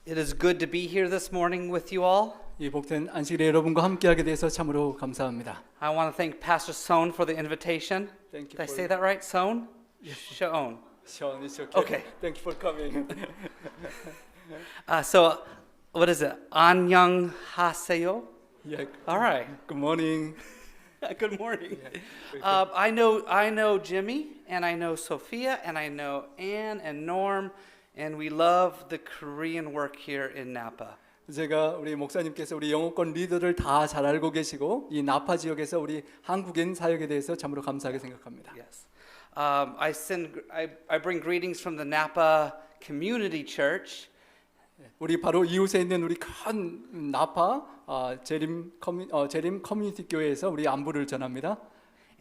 It is good to be here this morning with you all. 이 복된 안식일에 여러분과 함께하게 돼서 참으로 감사합니다. I want to thank Pastor Sohn for the invitation. Thank you Did I for- say that right? Sohn? Shown. Sean, it's okay. Okay. Thank you for coming. So, what is it? 안녕 하세요? Yeah. All right. Good morning. Good morning. I know Jimmy, and I know Sophia, and I know Ann and Norm, and we love the Korean work here in Napa. 제가 우리 목사님께서 우리 영어권 리더를 다 잘 알고 계시고 이 나파 지역에서 우리 한국인 사역에 대해서 참으로 감사하게 생각합니다. Yes. I bring greetings from the Napa Community Church. 우리 바로 이웃에 있는 우리 큰 나파 재림 커뮤니티 교회에서 우리 안부를 전합니다.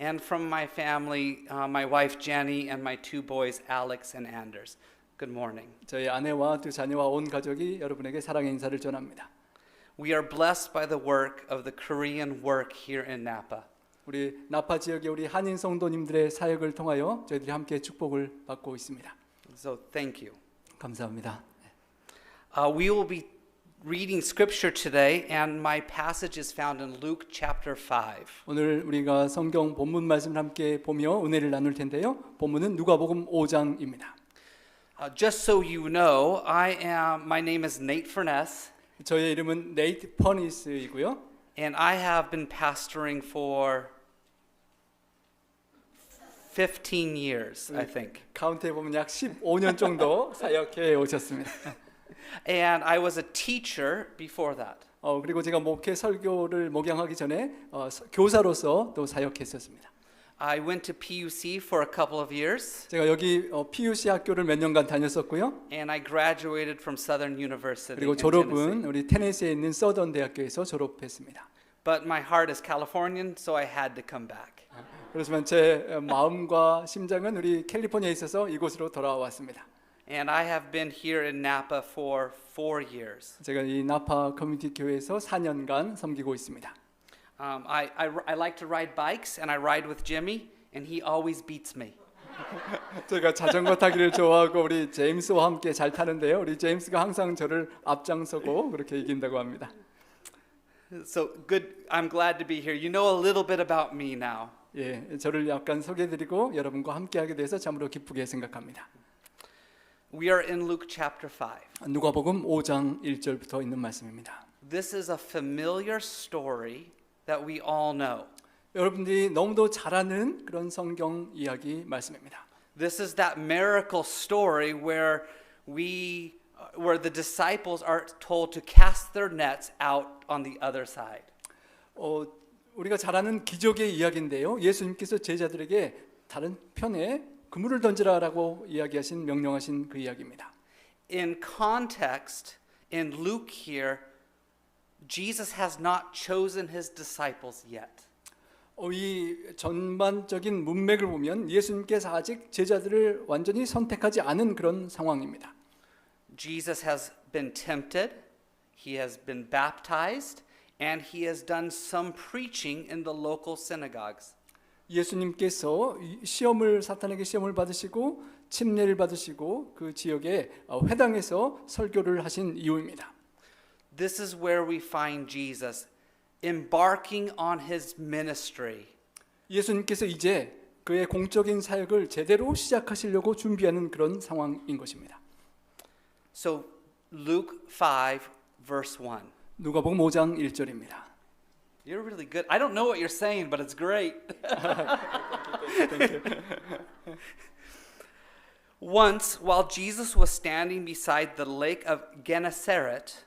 And from my family, my wife Jenny and my two boys Alex and Anders. Good morning. 저희 아내와 두 자녀와 온 가족이 여러분에게 사랑의 인사를 전합니다. We are blessed by the work of the Korean work here in Napa. 우리 나파 지역의 우리 한인 성도님들의 사역을 통하여 저희들이 함께 축복을 받고 있습니다. So thank you. 감사합니다. We will be reading scripture today, and my passage is found in Luke chapter 5. 오늘 우리가 성경 본문 말씀을 함께 보며 은혜를 나눌 텐데요. 본문은 누가복음 5장입니다. Just so you know, my name is Nate Furness, 저의 이름은 네이트 퍼니스이고요. and I have been pastoring for 15 years, I think. 카운트해 보면 약 15년 정도 사역해 오셨습니다. And I was a teacher before that. 그리고 제가 목회 설교를 목양하기 전에 교사로서 또 사역했었습니다. I went to PUC for a couple of years, 제가 여기 PUC 학교를 몇 년간 다녔었고요. and I graduated from Southern University 그리고 in 졸업은 Tennessee. 우리 테네시에 있는 서던 대학교에서 졸업했습니다. But my heart is Californian, so I had to come back. 그렇지만 제 마음과 심장은 우리 캘리포니아에 있어서 이곳으로 돌아왔습니다. And I have been here in Napa for 4 years. 제가 이 나파 커뮤니티 교회에서 4년간 섬기고 있습니다. I like to ride bikes, and I ride with Jimmy, and he always beats me. 제가 자전거 타기를 좋아하고 우리 제임스와 함께 잘 타는데요. 우리 제임스가 항상 저를 앞장서고 그렇게 이긴다고 합니다. So good. I'm glad to be here. You know a little bit about me now. 예, 저를 약간 소개해드리고 여러분과 함께하게 돼서 참으로 기쁘게 생각합니다. We are in Luke chapter 5. 누가복음 5장 1절부터 있는 말씀입니다. This is a familiar story that we all know. 여러분들이 너무도 잘 아는 그런 성경 이야기 말씀입니다. This is that miracle story where the disciples are told to cast their nets out on the other side. 우리가 잘 아는 기적의 이야기인데요. 예수님께서 제자들에게 다른 편에 그물을 던지라라고 이야기하신 명령하신 그 이야기입니다. In context, in Luke here, Jesus has not chosen his disciples yet. 이 전반적인 문맥을 보면 예수님께서 아직 제자들을 완전히 선택하지 않은 그런 상황입니다. Jesus has been tempted, he has been baptized, and he has done some preaching in the local synagogues. 예수님께서 사탄에게 시험을 받으시고 침례를 받으시고 그 지역의 회당에서 설교를 하신 이유입니다. This is where we find Jesus embarking on his ministry. 예수님께서 이제 그의 공적인 사역을 제대로 시작하시려고 준비하는 그런 상황인 것입니다. So Luke 5 verse 1. 누가복음 5장 1절입니다. You're really good. I don't know what you're saying, but it's great. Once, while Jesus was standing beside the lake of Gennesaret,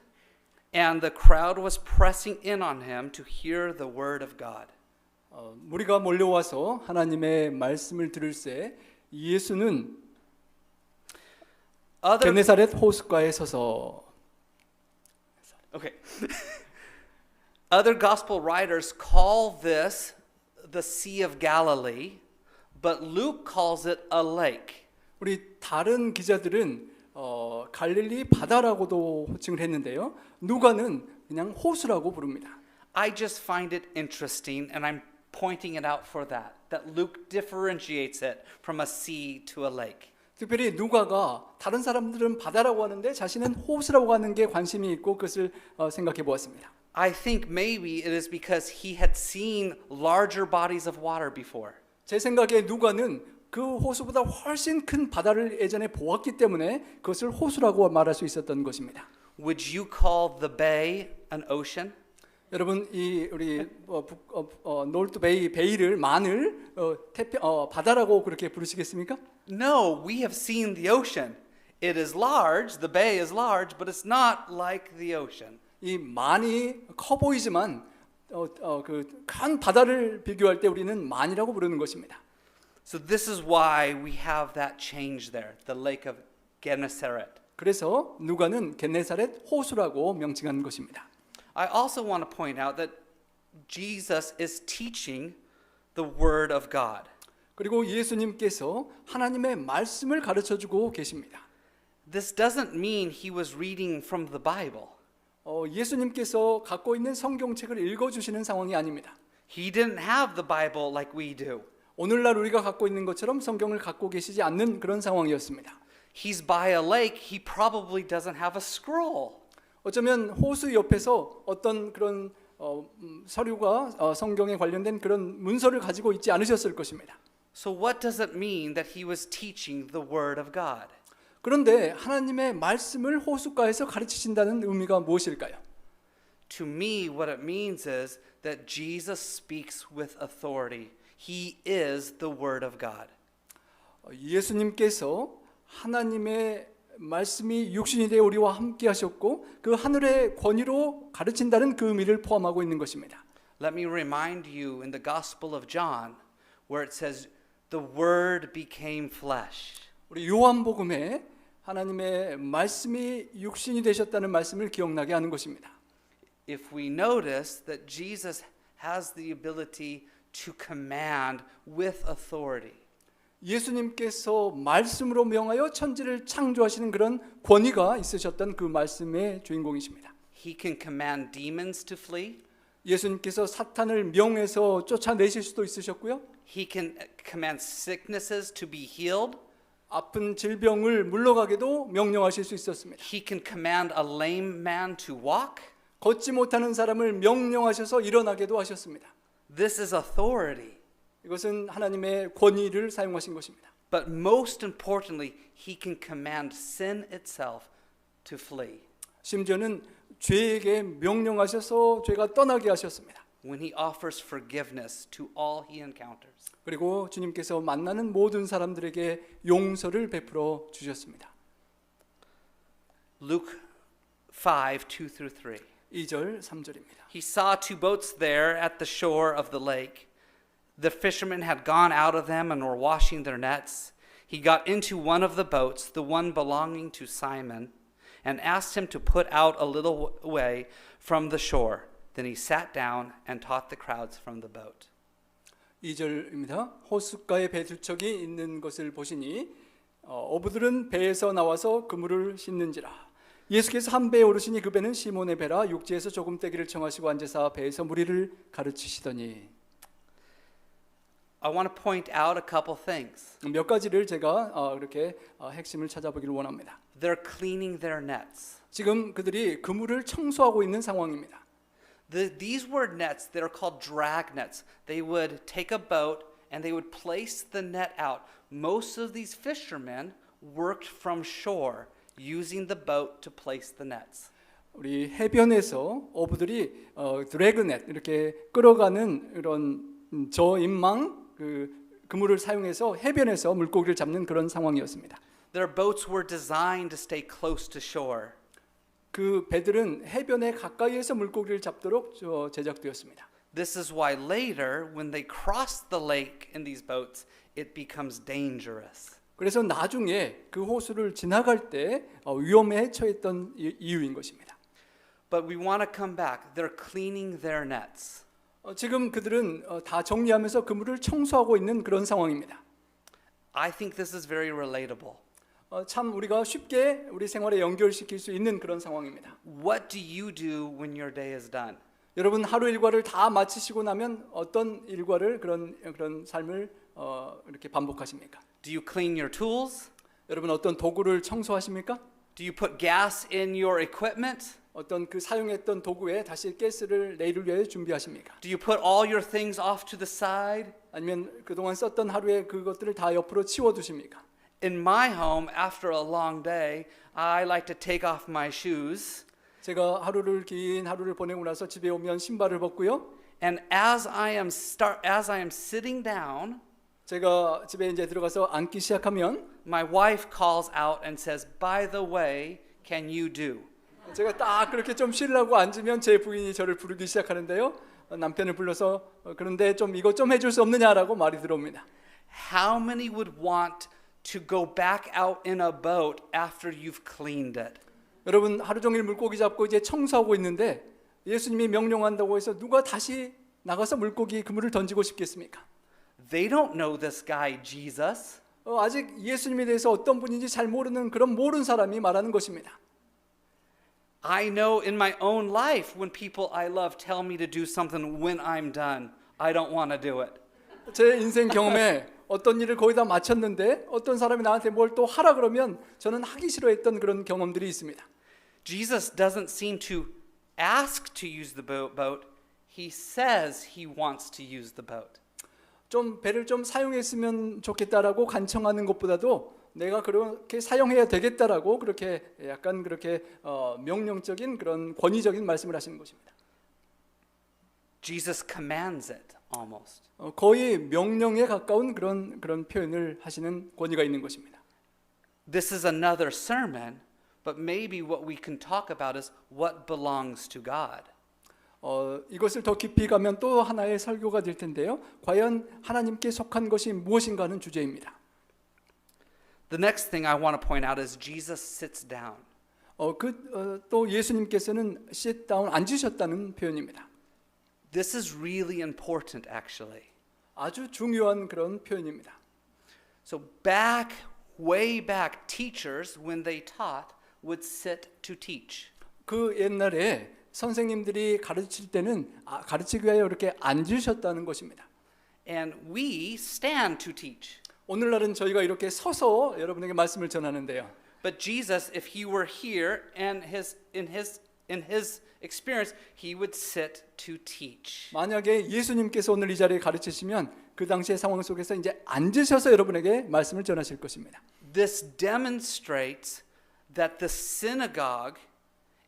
and the crowd was pressing in on him to hear the word of God. 무리가 몰려와서 하나님의 말씀을 들을새 예수는 게네사렛 호숫가에 서서 Okay. Other gospel writers call this the Sea of Galilee, but Luke calls it a lake. 우리 다른 기자들은 갈릴리 바다라고도 호칭을 했는데요. 누가는 그냥 호수라고 부릅니다. I just find it interesting, and I'm pointing it out for that Luke differentiates it from a sea to a lake. 특별히 누가가 다른 사람들은 바다라고 하는데 자신은 호수라고 하는 게 관심이 있고 그것을 생각해 보았습니다. I think maybe it is because he had seen larger bodies of water before. 제 생각에 누가는 그 호수보다 훨씬 큰 바다를 예전에 보았기 때문에 그것을 호수라고 말할 수 있었던 것입니다. Would you call the bay an ocean? 여러분 이 우리 노르트 베이를 만을 바다라고 그렇게 부르시겠습니까? No, we have seen the ocean. It is large, the bay is large, but it's not like the ocean. 이 만이 커 보이지만 그 큰 바다를 비교할 때 우리는 만이라고 부르는 것입니다. So this is why we have that change there, the lake of Gennesaret. 그래서 누가는 겟네사렛 호수라고 명칭한 것입니다. I also want to point out that Jesus is teaching the word of God. 그리고 예수님께서 하나님의 말씀을 가르쳐 주고 계십니다. This doesn't mean he was reading from the Bible. 예수님께서 갖고 있는 성경책을 읽어주시는 상황이 아닙니다. He didn't have the Bible like we do. 오늘날 우리가 갖고 있는 것처럼 성경을 갖고 계시지 않는 그런 상황이었습니다. He's by a lake. He probably doesn't have a scroll. 어쩌면 호수 옆에서 어떤 그런 서류가 성경에 관련된 그런 문서를 가지고 있지 않으셨을 것입니다. So what does it mean that he was teaching the word of God? 그런데 하나님의 말씀을 호숫가에서 가르치신다는 의미가 무엇일까요? To me, what it means is that Jesus speaks with authority. He is the word of God. 예수님께서 하나님의 말씀이 육신이 되어 우리와 함께 하셨고 그 하늘의 권위로 가르친다는 그 의미를 포함하고 있는 것입니다. Let me remind you in the Gospel of John where it says the word became flesh. 우리 요한복음에 하나님의 말씀이 육신이 되셨다는 말씀을 기억나게 하는 것입니다. If we notice that Jesus has the ability to command with authority. 예수님께서 말씀으로 명하여 천지를 창조하시는 그런 권위가 있으셨던 그 말씀의 주인공이십니다. He can command demons to flee. 예수님께서 사탄을 명해서 쫓아내실 수도 있으셨고요. He can command sicknesses to be healed. 아픈 질병을 물러가게도 명령하실 수 있었습니다. He can command a lame man to walk. 걷지 못하는 사람을 명령하셔서 일어나게도 하셨습니다. This is authority. 이것은 하나님의 권위를 사용하신 것입니다. But most importantly, he can command sin itself to flee. 심지어는 죄에게 명령하셔서 죄가 떠나게 하셨습니다. When he offers forgiveness to all he encounters. 그리고 주님께서 만나는 모든 사람들에게 용서를 베풀어 주셨습니다. Luke 5, 2 through 3. 2절 3절입니다. He saw two boats there at the shore of the lake. The fishermen had gone out of them and were washing their nets. He got into one of the boats, the one belonging to Simon, and asked him to put out a little way from the shore. Then he sat down and taught the crowds from the boat. 2절입니다. 호숫가에 배 두 척이 있는 것을 보시니 어부들은 배에서 나와서 그물을 씻는지라. 예수께서 한 배에 오르시니 그 배는 시몬의 배라. 육지에서 조금 떼기를 청하시고 앉으사 배에서 무리를 가르치시더니. I want to point out a couple things. 몇 가지를 제가 이렇게 핵심을 찾아보기를 원합니다. They're cleaning their nets. 지금 그들이 그물을 청소하고 있는 상황입니다. These were nets. They're called drag nets. They would take a boat and they would place the net out. Most of these fishermen worked from shore using the boat to place the nets. 우리 해변에서 어부들이 드래그넷 이렇게 끌어가는 이런 저인망 그물을 사용해서 해변에서 물고기를 잡는 그런 상황이었습니다. Their boats were designed to stay close to shore. 그 배들은 해변에 가까이에서 물고기를 잡도록 제작되었습니다. This is why later, when they crossed the lake in these boats, it becomes dangerous. 그래서 나중에 그 호수를 지나갈 때 위험에 처했던 이유인 것입니다. But we want to come back. They're cleaning their nets. 지금 그들은 다 정리하면서 그물을 청소하고 있는 그런 상황입니다. I think this is very relatable. 참 우리가 쉽게 우리 생활에 연결시킬 수 있는 그런 상황입니다. What do you do when your day is done? 여러분 하루 일과를 다 마치시고 나면 어떤 일과를 그런 삶을 이렇게 반복하십니까? Do you clean your tools? 여러분 어떤 도구를 청소하십니까? Do you put gas in your equipment? 어떤 그 사용했던 도구에 다시 가스를 내일을 위해 준비하십니까? Do you put all your things off to the side? 아니면 그동안 썼던 하루에 그것들을 다 옆으로 치워두십니까? In my home, after a long day, I like to take off my shoes. 제가 긴 하루를 보내고 나서 집에 오면 신발을 벗고요. And as I am sitting down, 제가 집에 이제 들어가서 앉기 시작하면 my wife calls out and says, "By the way, can you do?" 제가 딱 그렇게 좀 쉬려고 앉으면 제 부인이 저를 부르기 시작하는데요. 남편을 불러서 그런데 좀 이것 좀 해줄 수 없느냐라고 말이 들어옵니다. How many would want to go back out in a boat after you've cleaned it? 여러분 하루 종일 물고기 잡고 이제 청소하고 있는데 예수님이 명령한다고 해서 누가 다시 나가서 물고기 그물을 던지고 싶겠습니까? They don't know this guy Jesus. 아직 예수님에 대해서 어떤 분인지 잘 모르는 그런 모르는 사람이 말하는 것입니다. I know in my own life when people I love tell me to do something when I'm done, I don't want to do it. 제 인생 경험에 어떤 일을 거의 다 마쳤는데 어떤 사람이 나한테 뭘 또 하라 그러면 저는 하기 싫어했던 그런 경험들이 있습니다. Jesus doesn't seem to ask to use the boat. He says he wants to use the boat. 좀 배를 좀 사용했으면 좋겠다라고 간청하는 것보다도 내가 그렇게 사용해야 되겠다라고 그렇게 약간 그렇게 명령적인 그런 권위적인 말씀을 하시는 것입니다. Jesus commands it almost. 거의 명령에 가까운 그런 표현을 하시는 권위가 있는 것입니다. This is another sermon, but maybe what we can talk about is what belongs to God. 이것을 더 깊이 가면 또 하나의 설교가 될 텐데요. 과연 하나님께 속한 것이 무엇인가 하는 주제입니다. The next thing I want to point out is Jesus sits down. 또 예수님께서는 sit down 앉으셨다는 표현입니다. This is really important actually. 아주 중요한 그런 표현입니다. So way back, teachers when they taught would sit to teach. 그 옛날에 선생님들이 가르칠 때는 가르치기 위하여 이렇게 앉으셨다는 것입니다. And we stand to teach. 오늘날은 저희가 이렇게 서서 여러분에게 말씀을 전하는데요. But Jesus, if he were here and in his experience, he would sit to teach. 만약에 예수님께서 오늘 이 자리에 가르치시면 그 당시의 상황 속에서 이제 앉으셔서 여러분에게 말씀을 전하실 것입니다. This demonstrates that the synagogue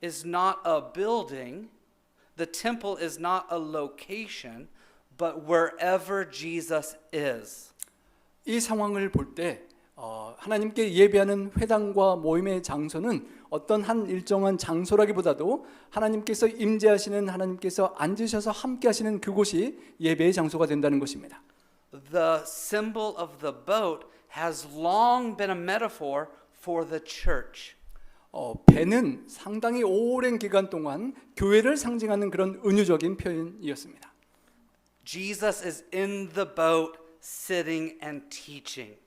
is not a building, the temple is not a location, but wherever Jesus is. 이 상황을 볼 때 하나님께 예배하는 회당과 모임의 장소는 어떤 한 일정한 장소라기보다도 하나님께서 임재하시는 하나님께서 앉으셔서 함께 하시는 그곳이 예배의 장소가 된다는 것입니다. The symbol of the boat has long been a metaphor for the church. 배는 상당히 오랜 기간 동안 교회를 상징하는 그런 은유적인 표현이었습니다. Jesus is in the boat sitting and teaching.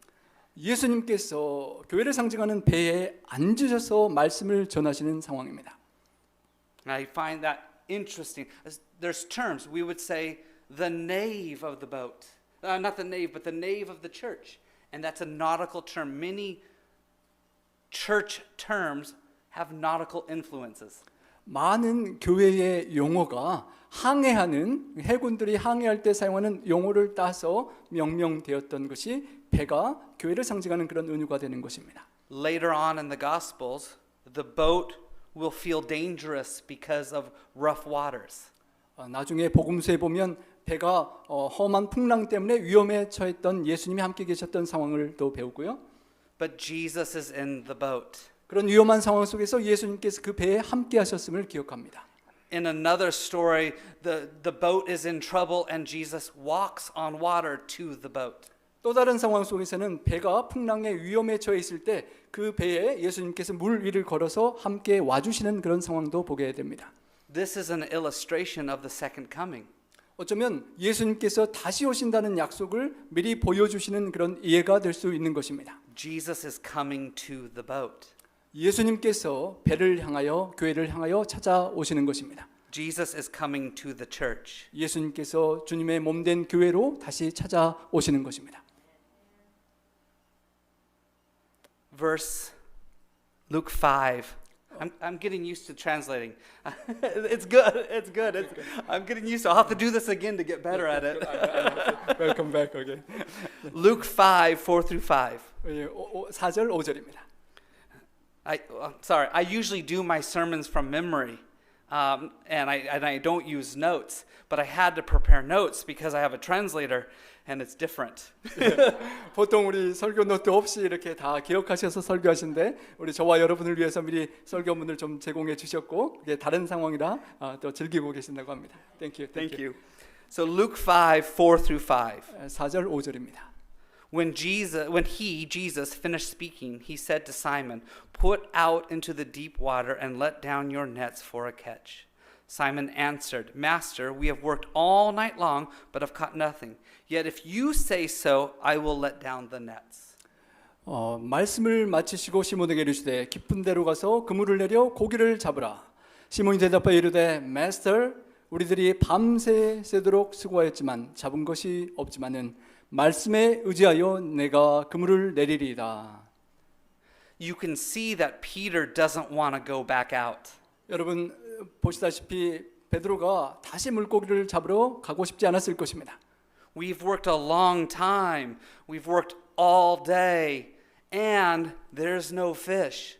예수님께서 교회를 상징하는 배에 앉으셔서 말씀을 전하시는 상황입니다. I find that interesting. There's terms we would say the nave of the boat. Not the nave, but the nave of the church. And that's a nautical term. Many church terms have nautical influences. 많은 교회의 용어가 항해하는 해군들이 항해할 때 사용하는 용어를 따서 명명되었던 것이 배가 교회를 상징하는 그런 은유가 되는 것입니다. Later on in the Gospels, the boat will feel dangerous because of rough waters. 나중에 복음서에 보면 배가 험한 풍랑 때문에 위험에 처했던 예수님이 함께 계셨던 상황을 또 배우고요. But Jesus is in the boat. 그런 위험한 상황 속에서 예수님께서 그 배에 함께 하셨음을 기억합니다. In another story, the boat is in trouble and Jesus walks on water to the boat. 또 다른 상황 속에서는 배가 풍랑의 위험에 처해 있을 때 그 배에 예수님께서 물 위를 걸어서 함께 와주시는 그런 상황도 보게 됩니다. This is an illustration of the second coming. 어쩌면 예수님께서 다시 오신다는 약속을 미리 보여주시는 그런 이해가 될 수 있는 것입니다. Jesus is coming to the boat. 예수님께서 배를 향하여 교회를 향하여 찾아오시는 것입니다. Jesus is coming to the church. 예수님께서 주님의 몸된 교회로 다시 찾아오시는 것입니다. verse Luke 5. I'm getting used to translating. It's good. It's good. I'm getting used to. I'll have to do this again to get better at it. Welcome back again. Luke 5, 4 through 5. 4절 5절입니다. Sorry, I usually do my sermons from memory, and I don't use notes. But I had to prepare notes because I have a translator, and it's different. 보통 우리 설교 노트 없이 이렇게 다 기억하셔서 설교하시는데 우리 저와 여러분을 위해서 미리 설교문을 좀 제공해 주셨고 이게 다른 상황이라 또 즐기고 계신다고 합니다. Thank you. So Luke 5, 4 through 5. 4절 5절입니다. When Jesus, finished speaking, he said to Simon, "Put out into the deep water and let down your nets for a catch." Simon answered, "Master, we have worked all night long, but have caught nothing. Yet if you say so, I will let down the nets." 말씀을 마치시고 시몬에게 이르시되 깊은 데로 가서 그물을 내려 고기를 잡으라. 시몬이 대답하여 이르되 Master, 우리들이 밤새 새도록 수고하였지만 잡은 것이 없지만은 말씀에 의지하여 내가 그물을 내리리이다. You can see that Peter doesn't want to go back out. 여러분 보시다시피 베드로가 다시 물고기를 잡으러 가고 싶지 않았을 것입니다. We've worked a long time. We've worked all day, and there's no fish.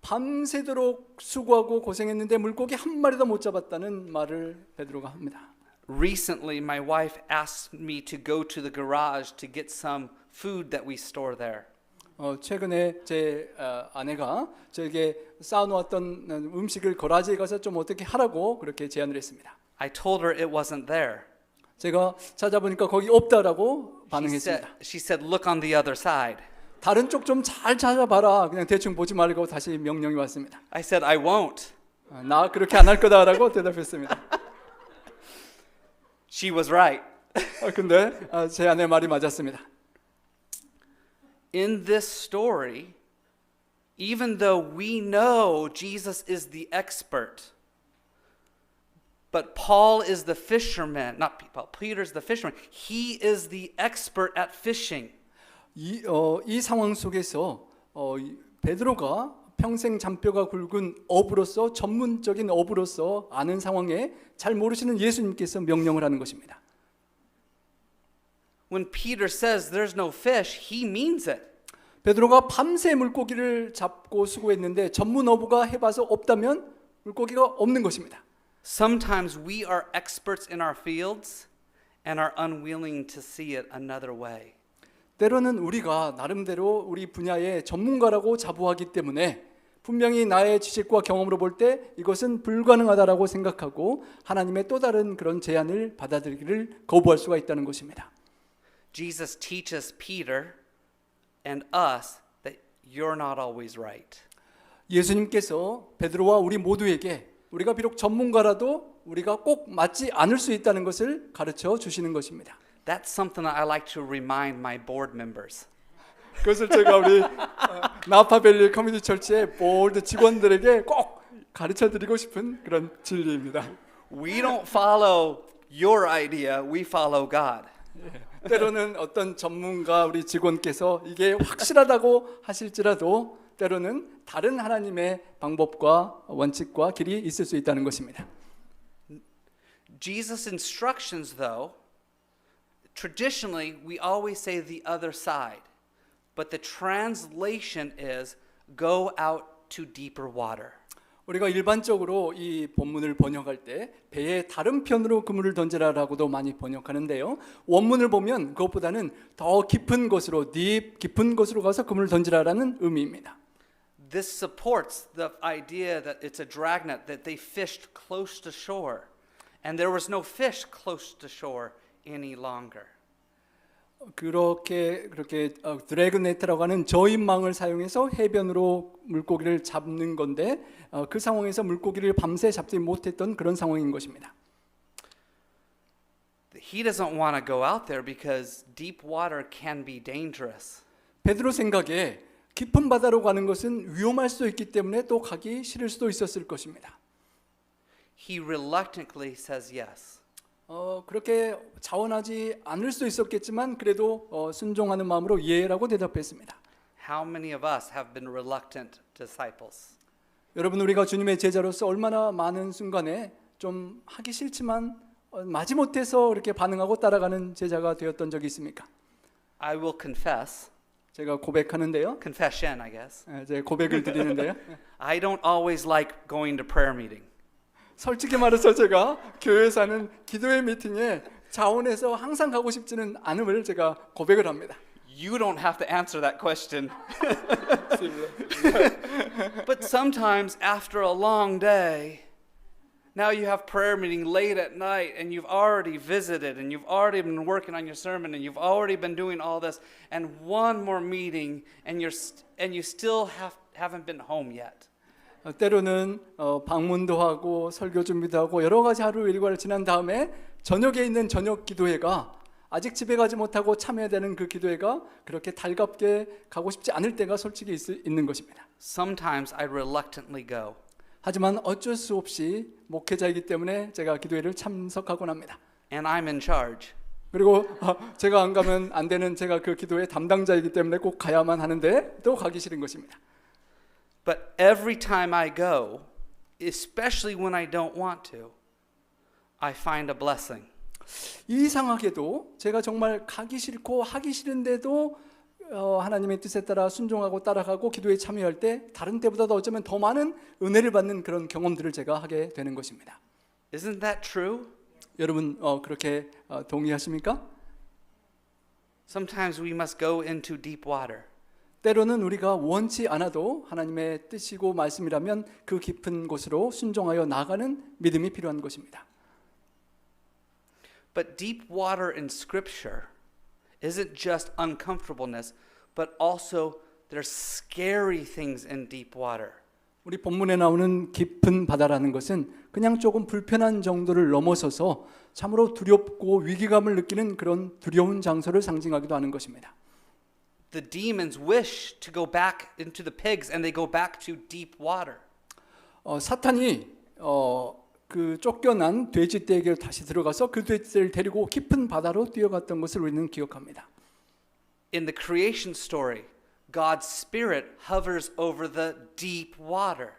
밤새도록 수고하고 고생했는데 물고기 한 마리도 못 잡았다는 말을 베드로가 합니다. Recently, my wife asked me to go to the garage to get some food that we store there. 최근에 제 아내가 저에게 쌓아놓았던 음식을 거라지에 가서 좀 어떻게 하라고 그렇게 제안을 했습니다. I told her it wasn't there. 제가 찾아보니까 거기 없다라고 반응했습니다. She said, "Look on the other side." 다른 쪽 좀 잘 찾아봐라. 그냥 대충 보지 말고 다시 명령이 왔습니다. I said, "I won't." 나 그렇게 안 할 거다라고 대답했습니다. She was right. 근데 제 아내 말이 맞았습니다. In this story, even though we know Jesus is the expert, but Paul is the fisherman, not Paul, Peter's the fisherman. He is the expert at fishing. 이 상황 속에서 베드로가 평생 잔뼈가 굵은 어부로서 전문적인 어부로서 아는 상황에 잘 모르시는 예수님께서 명령을 하는 것입니다. When Peter says there's no fish, he means it. 베드로가 밤새 물고기를 잡고 수고했는데 전문 어부가 해봐서 없다면 물고기가 없는 것입니다. Sometimes we are experts in our fields and are unwilling to see it another way. 때로는 우리가 나름대로 우리 분야의 전문가라고 자부하기 때문에 분명히 나의 지식과 경험으로 볼 때 이것은 불가능하다라고 생각하고 하나님의 또 다른 그런 제안을 받아들이기를 거부할 수가 있다는 것입니다. Jesus teaches Peter and us that you're not always right. 예수님께서 베드로와 우리 모두에게 우리가 비록 전문가라도 우리가 꼭 맞지 않을 수 있다는 것을 가르쳐 주시는 것입니다. That's something I like to remind my board members. 그것을 제가 우리 나파밸리 커뮤니티 철치의 보드 직원들에게 꼭 가르쳐 드리고 싶은 그런 진리입니다. We don't follow your idea, we follow God. 때로는 어떤 전문가 우리 직원께서 이게 확실하다고 하실지라도 때로는 다른 하나님의 방법과 원칙과 길이 있을 수 있다는 것입니다. Jesus' instructions, though, traditionally we always say the other side, but the translation is go out to deeper water. 우리가 일반적으로 이 본문을 번역할 때 배의 다른 편으로 그물을 던지라라고도 많이 번역하는데요. 원문을 보면 그것보다는 더 깊은 곳으로 깊은 곳으로 가서 그물을 던지라라는 의미입니다. This supports the idea that it's a dragnet that they fished close to shore, and there was no fish close to shore any longer. 그렇게 드래그네트라고 하는 저인망을 사용해서 해변으로 물고기를 잡는 건데 그 상황에서 물고기를 밤새 잡지 못했던 그런 상황인 것입니다. He doesn't want to go out there because deep water can be dangerous. 베드로 생각에 깊은 바다로 가는 것은 위험할 수도 있기 때문에 또 가기 싫을 수도 있었을 것입니다. He reluctantly says yes. 그렇게 자원하지 않을 수도 있었겠지만 그래도 순종하는 마음으로 예라고 대답했습니다. How many of us have been reluctant disciples? 여러분 우리가 주님의 제자로서 얼마나 많은 순간에 좀 하기 싫지만 마지못해서 이렇게 반응하고 따라가는 제자가 되었던 적이 있습니까? I will confess, 제가 고백하는데요. confession, I guess. 제 고백을 드리는데요. I don't always like going to prayer meeting. 솔직히 말해서 제가 교회에서 하는 기도회 미팅에 자원해서 항상 가고 싶지는 않음을 제가 고백을 합니다. You don't have to answer that question. But sometimes after a long day, now you have prayer meeting late at night and you've already visited and you've already been working on your sermon and you've already been doing all this and one more meeting and you still haven't been home yet. 때로는 방문도 하고 설교 준비도 하고 여러 가지 하루 일과를 지난 다음에 저녁에 있는 저녁 기도회가 아직 집에 가지 못하고 참여해야 되는 그 기도회가 그렇게 달갑게 가고 싶지 않을 때가 솔직히 있는 것입니다. Sometimes I reluctantly go. 하지만 어쩔 수 없이 목회자이기 때문에 제가 기도회를 참석하곤 합니다. And I'm in charge. 그리고 제가 안 가면 안 되는 제가 그 기도회 담당자이기 때문에 꼭 가야만 하는데 또 가기 싫은 것입니다. But every time I go, especially when I don't want to, I find a blessing. 이상하게도 제가 정말 가기 싫고 하기 싫은데도 하나님의 뜻에 따라 순종하고 따라가고 기도에 참여할 때 다른 때보다도 어쩌면 더 많은 은혜를 받는 그런 경험들을 제가 하게 되는 것입니다. Isn't that true? 여러분 그렇게 동의하십니까? Sometimes we must go into deep water. 때로는 우리가 원치 않아도 하나님의 뜻이고 말씀이라면 그 깊은 곳으로 순종하여 나가는 믿음이 필요한 것입니다. But deep water in Scripture isn't just uncomfortableness, but also there's scary things in deep water. 우리 본문에 나오는 깊은 바다라는 것은 그냥 조금 불편한 정도를 넘어서서 참으로 두렵고 위기감을 느끼는 그런 두려운 장소를 상징하기도 하는 것입니다. The demons wish to go back into the pigs and they go back to deep water. 사탄이 그 쫓겨난 돼지떼에게 다시 들어가서 그 돼지떼를 데리고 깊은 바다로 뛰어갔던 것을 우리는 기억합니다. In the creation story, God's Spirit hovers over the deep water.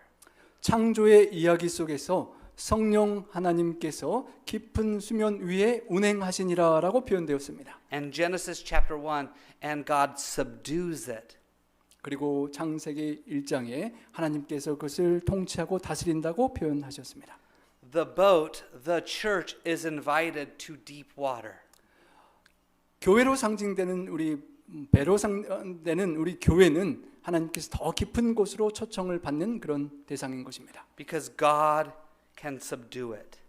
창조의 이야기 속에서 성령 하나님께서 깊은 수면 위에 운행하시니라라고 표현되었습니다. And Genesis chapter 1, and God subdues it. 그리고 창세기 1장에 하나님께서 그것을 통치하고 다스린다고 표현하셨습니다. The boat, the church, is invited to deep water. 교회로 상징되는 우리 배로 상되는 우리 교회는 하나님께서 더 깊은 곳으로 초청을 받는 그런 대상인 것입니다. Because God can subdue it.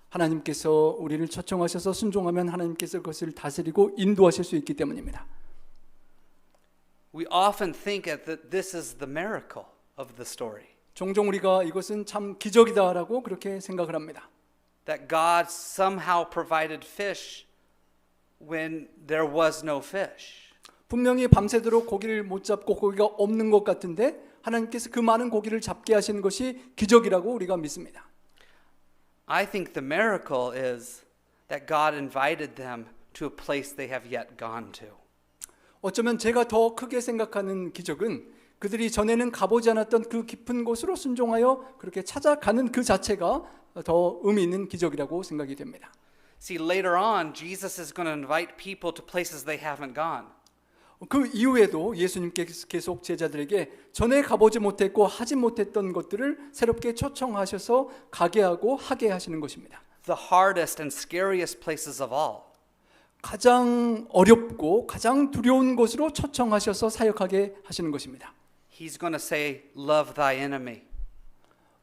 하나님께서 우리를 초청하셔서 순종하면 하나님께서 그것을 다스리고 인도하실 수 있기 때문입니다. We often think that this is the miracle of the story. 종종 우리가 이것은 참 기적이다라고 그렇게 생각을 합니다. That God somehow provided fish when there was no fish. 분명히 밤새도록 고기를 못 잡고 고기가 없는 것 같은데 하나님께서 그 많은 고기를 잡게 하시는 것이 기적이라고 우리가 믿습니다. I think the miracle is that God invited them to a place they have yet gone to. 어쩌면 제가 더 크게 생각하는 기적은 그들이 전에는 가보지 않았던 그 깊은 곳으로 순종하여 그렇게 찾아가는 그 자체가 더 의미 있는 기적이라고 생각이 됩니다. See, later on, Jesus is going to invite people to places they haven't gone. 그 이후에도 예수님께서 계속 제자들에게 전에 가보지 못했고 하지 못했던 것들을 새롭게 초청하셔서 가게 하고 하게 하시는 것입니다. The hardest and scariest places of all. 가장 어렵고 가장 두려운 곳으로 초청하셔서 사역하게 하시는 것입니다. He's going to say, love thy enemy.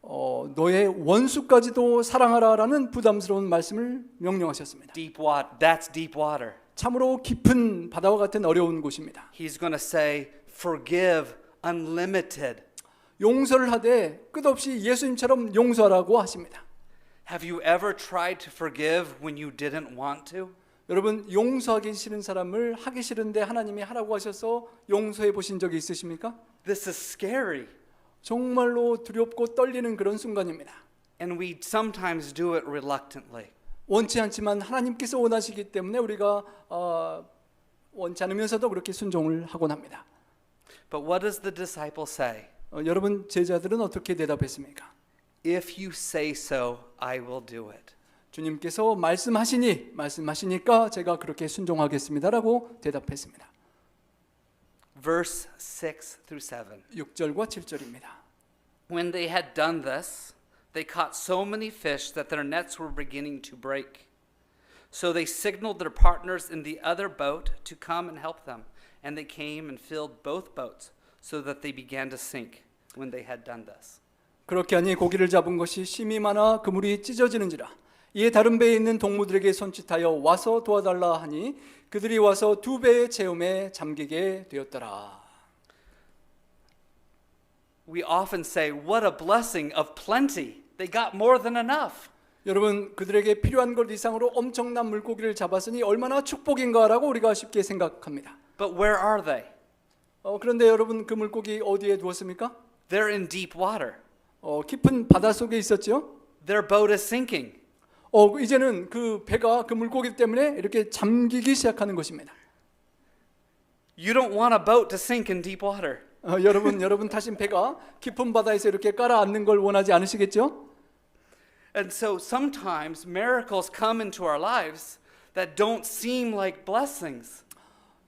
너의 원수까지도 사랑하라라는 부담스러운 말씀을 명령하셨습니다. Deep water, that's deep water. 참으로 깊은 바다와 같은 어려운 곳입니다. He's going to say, forgive unlimited. 용서를 하되 끝없이 예수님처럼 용서하라고 하십니다. Have you ever tried to forgive when you didn't want to? 여러분 용서하기 싫은 사람을 하기 싫은데 하나님이 하라고 하셔서 용서해 보신 적이 있으십니까? This is scary. 정말로 두렵고 떨리는 그런 순간입니다. And we sometimes do it reluctantly. 원치 않지만 하나님께서 원하시기 때문에 우리가 원치 않으면서도 그렇게 순종을 하곤 합니다. But what does the disciple say? 여러분 제자들은 어떻게 대답했습니까? If you say so, I will do it. 주님께서 말씀하시니까 제가 그렇게 순종하겠습니다라고 대답했습니다. Verse 6 through 7. 6절과 7절입니다. When they had done this, they caught so many fish that their nets were beginning to break. So they signaled their partners in the other boat to come and help them. And they came and filled both boats so that they began to sink when they had done this. 그렇게 하니 고기를 잡은 것이 심히 많아 그물이 찢어지는지라. 이에 다른 배에 있는 동무들에게 손짓하여 와서 도와달라 하니 그들이 와서 두 배의 체험에 잠기게 되었더라. We often say, what a blessing of plenty. They got more than enough. 여러분 그들에게 필요한 것 이상으로 엄청난 물고기를 잡았으니 얼마나 축복인가라고 우리가 쉽게 생각합니다. But where are they? 그런데 여러분 그 물고기 어디에 두었습니까? They're in deep water. 깊은 바다 속에 있었죠. Their boat is sinking. 이제는 그 배가 그 물고기 때문에 이렇게 잠기기 시작하는 것입니다. You don't want a boat to sink in deep water. 여러분 타신 배가 깊은 바다에서 이렇게 깔아앉는 걸 원하지 않으시겠죠? And so sometimes miracles come into our lives that don't seem like blessings.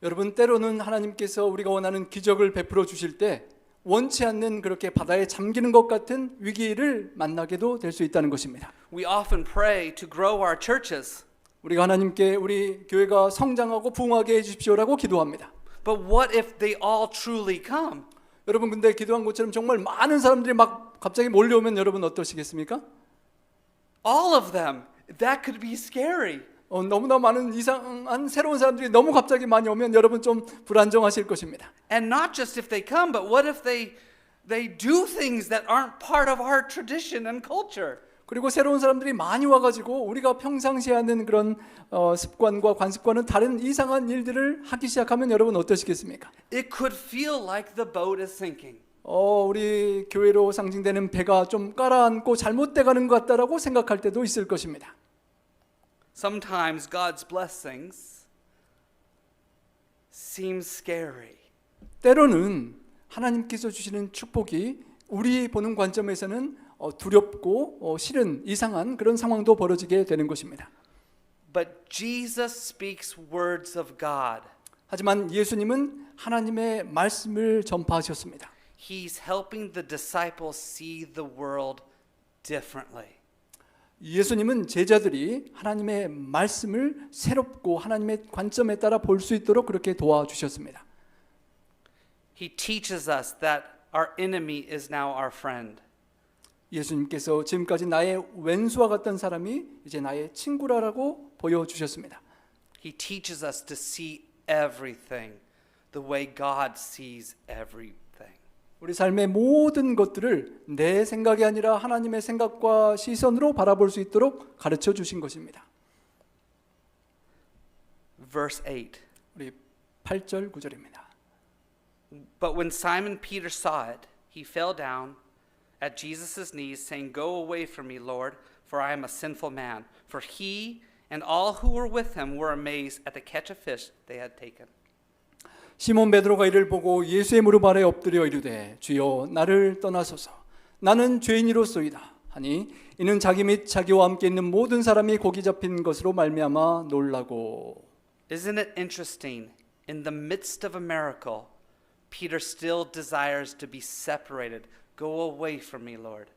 여러분 때로는 하나님께서 우리가 원하는 기적을 베풀어 주실 때 원치 않는 그렇게 바다에 잠기는 것 같은 위기를 만나게도 될 수 있다는 것입니다. We often pray to grow our churches. 우리가 하나님께 우리 교회가 성장하고 부흥하게 해주십시오라고 기도합니다. But what if they all truly come? 여러분 근데 기도한 것처럼 정말 많은 사람들이 막 갑자기 몰려오면 여러분 어떠시겠습니까? All of them. That could be scary. 너무나 많은 이상한 새로운 사람들이 너무 갑자기 많이 오면 여러분 좀 불안정하실 것입니다. And not just if they come, but what if they do things that aren't part of our tradition and culture? 그리고 새로운 사람들이 많이 와가지고 우리가 평상시에 하는 그런 습관과 관습과는 다른 이상한 일들을 하기 시작하면 여러분 어떠시겠습니까? It could feel like the boat is sinking. 우리 교회로 상징되는 배가 좀 깔아앉고 잘못돼가는 것 같다라고 생각할 때도 있을 것입니다. Sometimes God's blessings seem scary. 때로는 하나님께서 주시는 축복이 우리 보는 관점에서는 두렵고 싫은 이상한 그런 상황도 벌어지게 되는 것입니다. But Jesus speaks words of God. 하지만 예수님은 하나님의 말씀을 전파하셨습니다. He's helping the disciples see the world differently. 예수님은 제자들이 하나님의 말씀을 새롭고 하나님의 관점에 따라 볼 수 있도록 그렇게 도와주셨습니다. He teaches us that our enemy is now our friend. 예수님께서 지금까지 나의 왼수와 같던 사람이 이제 나의 친구라고 보여주셨습니다. He teaches us to see everything the way God sees everything. 우리 삶의 모든 것들을 내 생각이 아니라 하나님의 생각과 시선으로 바라볼 수 있도록 가르쳐 주신 것입니다. Verse 8. 우리 8절 9절입니다. But when Simon Peter saw it, he fell down at Jesus' knees, saying, "Go away from me, Lord, for I am a sinful man." For he and all who were with him were amazed at the catch of fish they had taken. 시몬 베드로가 이를 보고 예수의 무릎 아래 엎드려 이르되 주여 나를 떠나소서 나는 죄인이로소이다 하니 이는 자기 및 자기와 함께 있는 모든 사람이 고기 잡힌 것으로 말미암아 놀라고. Isn't it interesting? In the midst of a miracle, Peter still desires to be separated. Go away from me, Lord.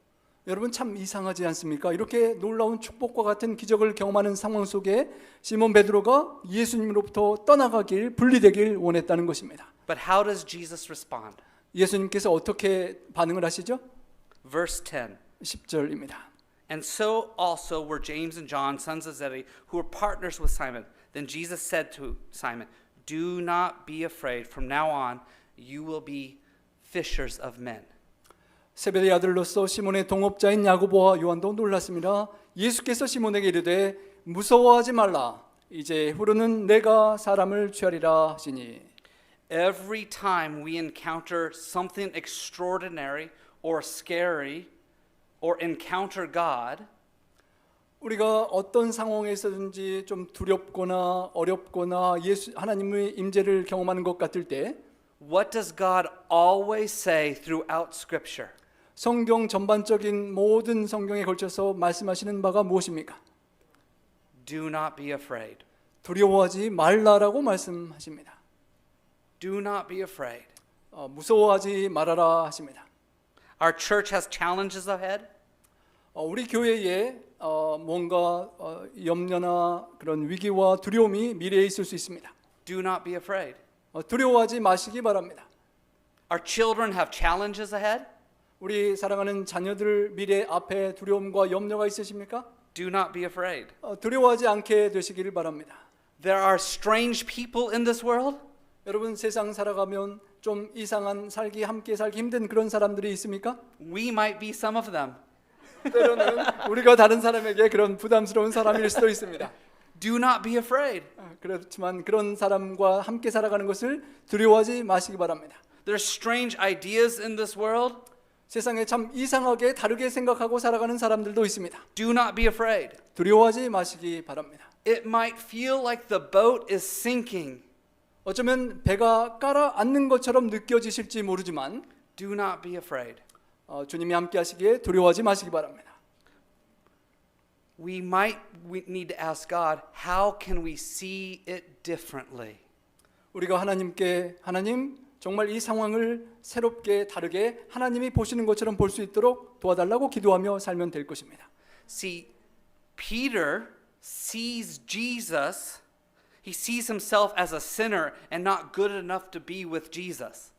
여러분 참 이상하지 않습니까? 이렇게 놀라운 축복과 같은 기적을 경험하는 상황 속에 시몬 베드로가 예수님으로부터 떠나가길 분리되길 원했다는 것입니다. But how does Jesus respond? 예수님께서 어떻게 반응을 하시죠? Verse 10. 10절입니다. And so also were James and John, sons of Zebedee, who were partners with Simon. Then Jesus said to Simon, "Do not be afraid. From now on, you will be fishers of men." 세베대의 아들로서 시몬의 동업자인 야고보와 요한도 놀랐습니다. 예수께서 시몬에게 이르되 무서워하지 말라. 이제 후로는 내가 사람을 취하리라 하시니. Every time we encounter something extraordinary or scary or encounter God, 우리가 어떤 상황에서든지 좀 두렵거나 어렵거나 하나님의 임재를 경험하는 것 같을 때 What does God always say throughout Scripture? 성경 전반적인 모든 성경에 걸쳐서 말씀하시는 바가 무엇입니까? Do not be afraid. 두려워하지 말라라고 말씀하십니다. Do not be afraid. 무서워하지 말아라 하십니다. Our church has challenges ahead. 우리 교회에 뭔가 염려나 그런 위기와 두려움이 미래에 있을 수 있습니다. Do not be afraid. 두려워하지 마시기 바랍니다. Our children have challenges ahead. 우리 사랑하는 자녀들 미래 앞에 두려움과 염려가 있으십니까? Do not be afraid. 두려워하지 않게 되시기를 바랍니다. There are strange people in this world. 여러분 세상 살아가면 좀 이상한 함께 살기 힘든 그런 사람들이 있습니까? We might be some of them. 때로는 우리가 다른 사람에게 그런 부담스러운 사람일 수도 있습니다. Do not be afraid. 그렇지만 그런 사람과 함께 살아가는 것을 두려워하지 마시기 바랍니다. There's strange ideas in this world. 세상에 참 이상하게 다르게 생각하고 살아가는 사람들도 있습니다. Do not be afraid. 두려워하지 마시기 바랍니다. It might feel like the boat is sinking. 어쩌면 배가 가라앉는 것처럼 느껴지실지 모르지만 Do not be afraid. 주님이 함께 하시기에 두려워하지 마시기 바랍니다. We need to ask God, how can we see it differently? 우리가 하나님께 하나님 정말 이 상황을 새롭게 다르게 하나님이 보시는 것처럼 볼 수 있도록 도와달라고 기도하며 살면 될 것입니다. See, Peter sees Jesus. He sees himself as a sinner and not good enough to be with Jesus.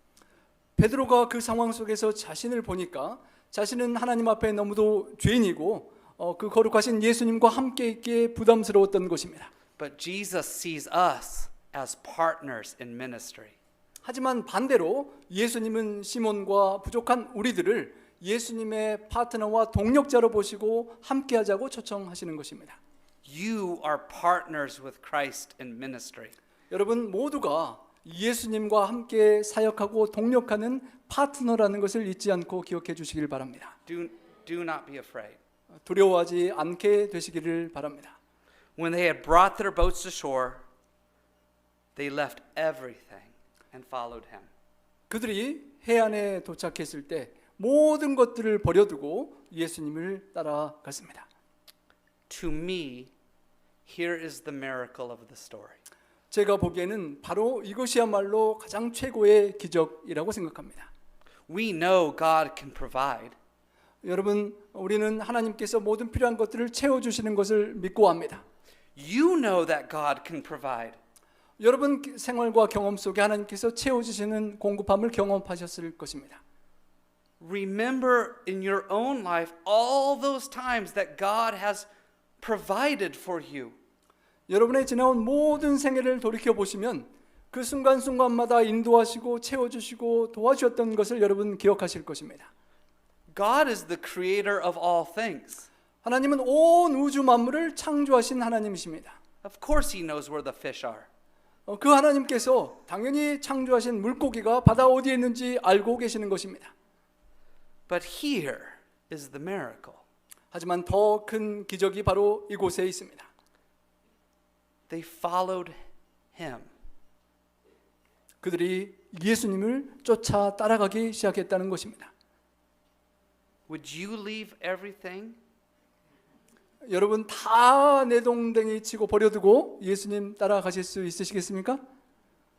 베드로가 그 상황 속에서 자신을 보니까 자신은 하나님 앞에 너무도 죄인이고 그 거룩하신 예수님과 함께 있기에 부담스러웠던 것입니다. But Jesus sees us as partners in ministry. 하지만 반대로 예수님은 시몬과 부족한 우리들을 예수님의 파트너와 동력자로 보시고 함께하자고 초청하시는 것입니다. You are partners with Christ in ministry. 여러분 모두가 예수님과 함께 사역하고 동력하는 파트너라는 것을 잊지 않고 기억해 주시길 바랍니다. Do not be afraid. 두려워하지 않게 되시기를 바랍니다. When they had brought their boats to shore, they left everything and followed him. 그들이 해안에 도착했을 때 모든 것들을 버려두고 예수님을 따라갔습니다. To me, here is the miracle of the story. 제가 보기에는 바로 이것이야말로 가장 최고의 기적이라고 생각합니다. We know God can provide. 여러분, 우리는 하나님께서 모든 필요한 것들을 채워주시는 것을 믿고 합니다. You know that God can provide. 여러분 생활과 경험 속에 하나님께서 채워주시는 공급함을 경험하셨을 것입니다. Remember in your own life all those times that God has provided for you. 여러분의 지나온 모든 생애를 돌이켜 보시면 그 순간순간마다 인도하시고 채워주시고 도와주셨던 것을 여러분 기억하실 것입니다. God is the creator of all things. 하나님은 온 우주 만물을 창조하신 하나님이십니다. Of course he knows where the fish are. 그 하나님께서 당연히 창조하신 물고기가 바다 어디에 있는지 알고 계시는 것입니다. But here is the miracle. 하지만 더 큰 기적이 바로 이곳에 있습니다. They followed him. 그들이 예수님을 쫓아 따라가기 시작했다는 것입니다. Would you leave everything? 여러분 다 내동댕이 치고 버려두고 예수님 따라가실 수 있으시겠습니까?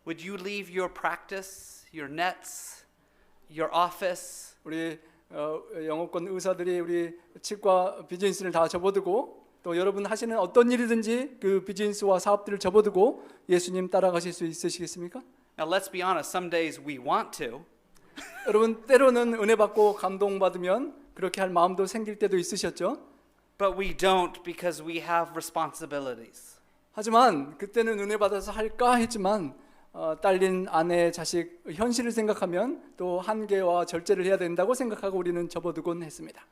Would you leave your practice, your nets, your office? 우리 영어권 의사들이 우리 치과 비즈니스를 다 접어두고 또 여러분 하시는 어떤 일이든지 그 비즈니스와 사업들을 접어두고 예수님 따라가실 수 있으시겠습니까? Now let's be honest, some days we want to. 여러분 때로는 은혜 받고 감동받으면 그렇게 할 마음도 생길 때도 있으셨죠? But we don't because we have responsibilities. 하지만 그때는 은혜 받아서 할까 했지만 딸린 아내, 자식 현실을 생각하면 또 한계와 절제를 해야 된다고 생각하고 우리는 접어두곤 했습니다.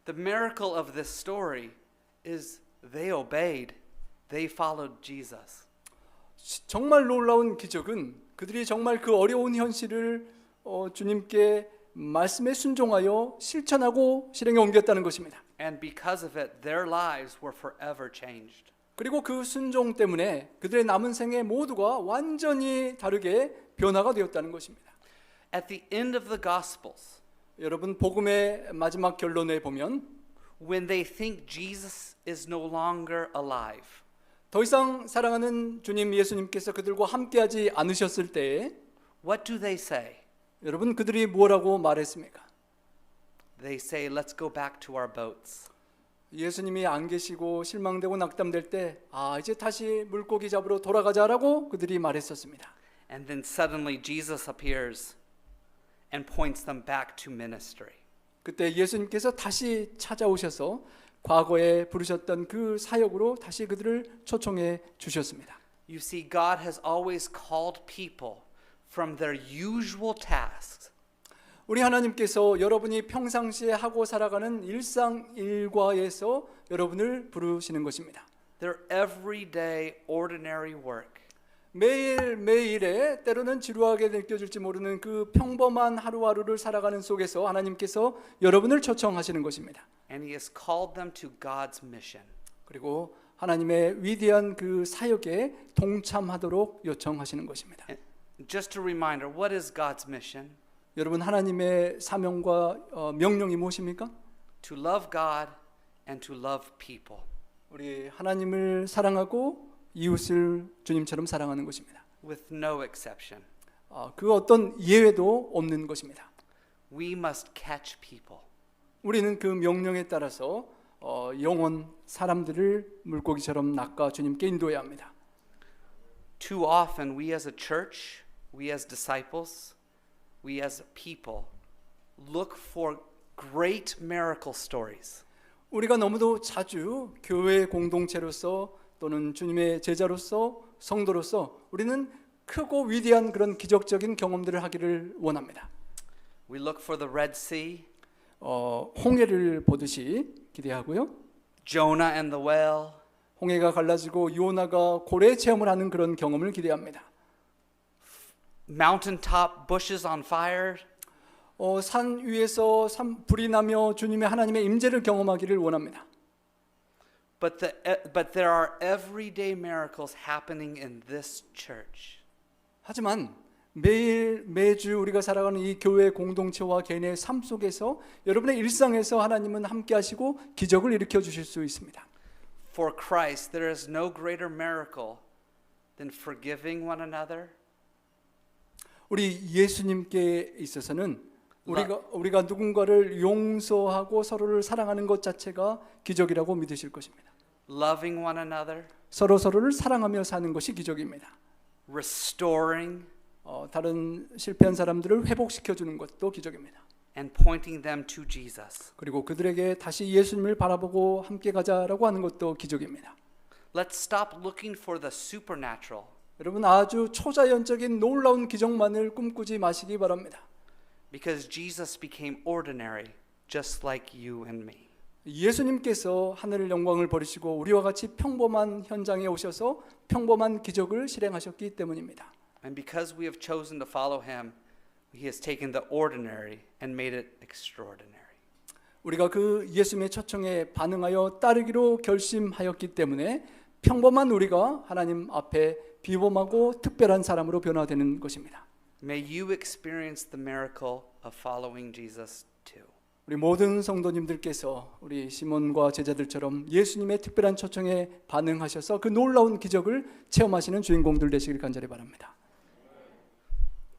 The miracle of this story is they obeyed. They followed Jesus. 정말 놀라운 기적은 그들이 정말 그 어려운 현실을 주님께 말씀에 순종하여 실천하고 실행에 옮겼다는 것입니다. And because of it, their lives were forever changed. 그리고 그 순종 때문에 그들의 남은 생애 모두가 완전히 다르게 변화가 되었다는 것입니다. At the end of the Gospels, 여러분 복음의 마지막 결론에 보면 when they think Jesus is no longer alive, 더 이상 사랑하는 주님 예수님께서 그들과 함께하지 않으셨을 때에 what do they say? 여러분 그들이 뭐라고 말했습니까? They say, let's go back to our boats. 예수님이 안 계시고 실망되고 낙담될 때 이제 다시 물고기 잡으러 돌아가자라고 그들이 말했었습니다. And then suddenly Jesus appears and points them back to ministry. 그때 예수님께서 다시 찾아오셔서 과거에 부르셨던 그 사역으로 다시 그들을 초청해 주셨습니다. You see, God has always called people from their usual tasks 우리 하나님께서 여러분이 평상시에 하고 살아가는 일상 일과에서 여러분을 부르시는 것입니다. their everyday ordinary work. 매일매일에 때로는 지루하게 느껴질지 모르는 그 평범한 하루하루를 살아가는 속에서 하나님께서 여러분을 초청하시는 것입니다. And he has called them to God's mission. 그리고 하나님의 위대한 그 사역에 동참하도록 요청하시는 것입니다. Just a reminder, what is God's mission? 여러분 하나님의 사명과 명령이 무엇입니까? To love God and to love people. 우리 하나님을 사랑하고 이웃을 주님처럼 사랑하는 것입니다. With no exception. 그 어떤 예외도 없는 것입니다. We must catch people. 우리는 그 명령에 따라서 영혼 사람들을 물고기처럼 낚아 주님께 인도해야 합니다. Too often we as a church, we as disciples, we as a people look for great miracle stories. 우리가 너무도 자주 교회 공동체로서 또는 주님의 제자로서 성도로서 우리는 크고 위대한 그런 기적적인 경험들을 하기를 원합니다. We look for the Red Sea, 홍해를 보듯이 기대하고요. Jonah and the whale, 홍해가 갈라지고 요나가 고래 체험을 하는 그런 경험을 기대합니다. mountaintop bushes on fire, 산 위에서 불이 나며 주님의 하나님의 임재를 경험하기를 원합니다. but there are everyday miracles happening in this church. 하지만 매주 우리가 살아가는 이 교회 공동체와 개인의 삶 속에서 여러분의 일상에서 하나님은 함께 하시고 기적을 일으켜 주실 수 있습니다. For Christ, there is no greater miracle than forgiving one another, 우리 예수님께 있어서는 우리가 누군가를 용서하고 서로를 사랑하는 것 자체가 기적이라고 믿으실 것입니다. loving one another, 서로를 사랑하며 사는 것이 기적입니다. restoring 다른 실패한 사람들을 회복시켜 주는 것도 기적입니다. and pointing them to Jesus. 그리고 그들에게 다시 예수님을 바라보고 함께 가자라고 하는 것도 기적입니다. Let's stop looking for the supernatural 여러분 아주 초자연적인 놀라운 기적만을 꿈꾸지 마시기 바랍니다. because Jesus became ordinary just like you and me. 예수님께서 하늘 영광을 버리시고 우리와 같이 평범한 현장에 오셔서 평범한 기적을 실행하셨기 때문입니다. And because we have chosen to follow him, he has taken the ordinary and made it extraordinary. 우리가 그 예수님의 초청에 반응하여 따르기로 결심하였기 때문에 평범한 우리가 하나님 앞에 비범하고 특별한 사람으로 변화되는 것입니다. May you experience the miracle of following Jesus too. 우리 모든 성도님들께서 우리 시몬과 제자들처럼 예수님의 특별한 초청에 반응하셔서 그 놀라운 기적을 체험하시는 주인공들 되시길 간절히 바랍니다.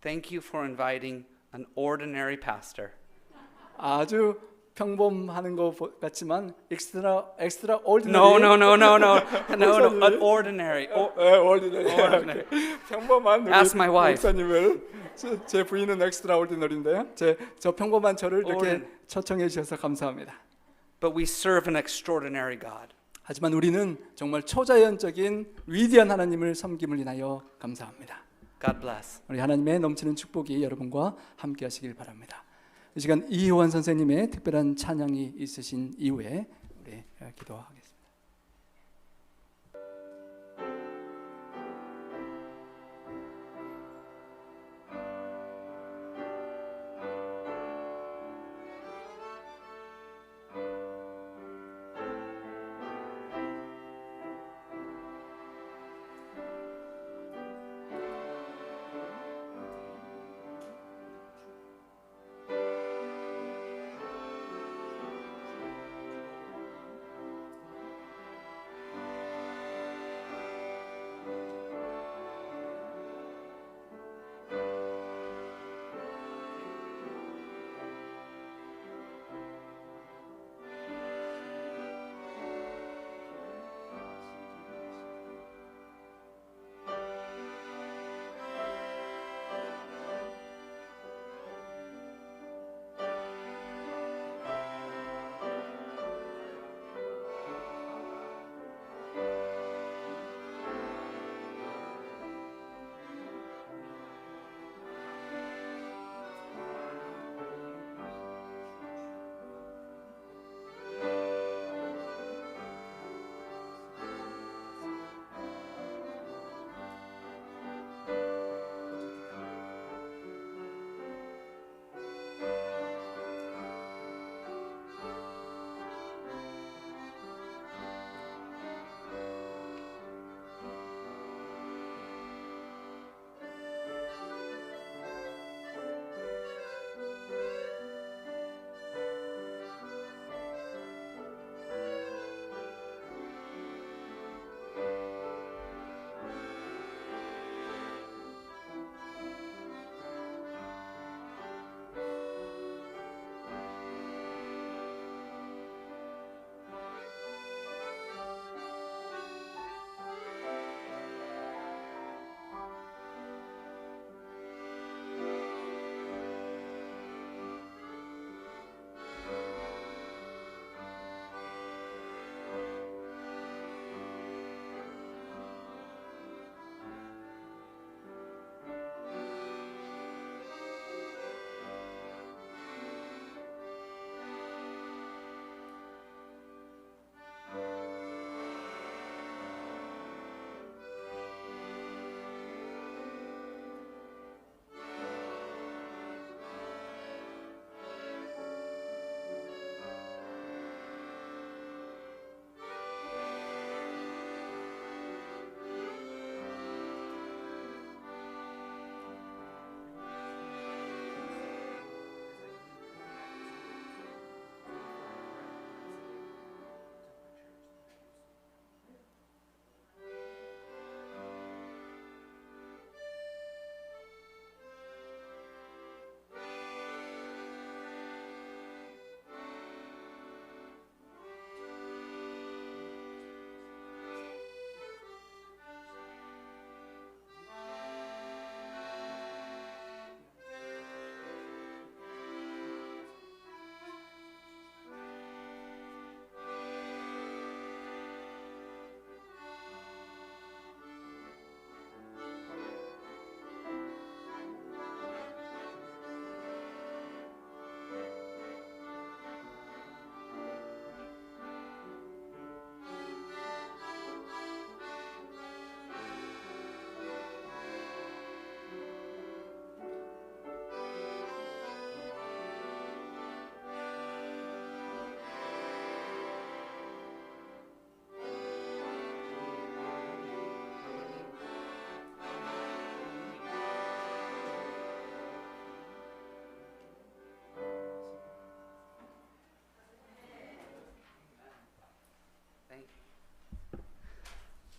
Thank you for inviting an ordinary pastor. 아주 평범하는 것 같지만 extra ordinary. No, an ordinary. ordinary. 평범한 Ask my wife. 목사님을 제 부인은 extraordinary인데요. 저 평범한 저를 이렇게 초청해 주셔서 감사합니다. But we serve an extraordinary God. 하지만 우리는 정말 초자연적인 위대한 하나님을 섬김을 인하여 감사합니다. God bless. 우리 하나님의 넘치는 축복이 여러분과 함께 하시길 바랍니다. 이 시간 이효환 선생님의 특별한 찬양이 있으신 이후에 우리 기도하겠습니다.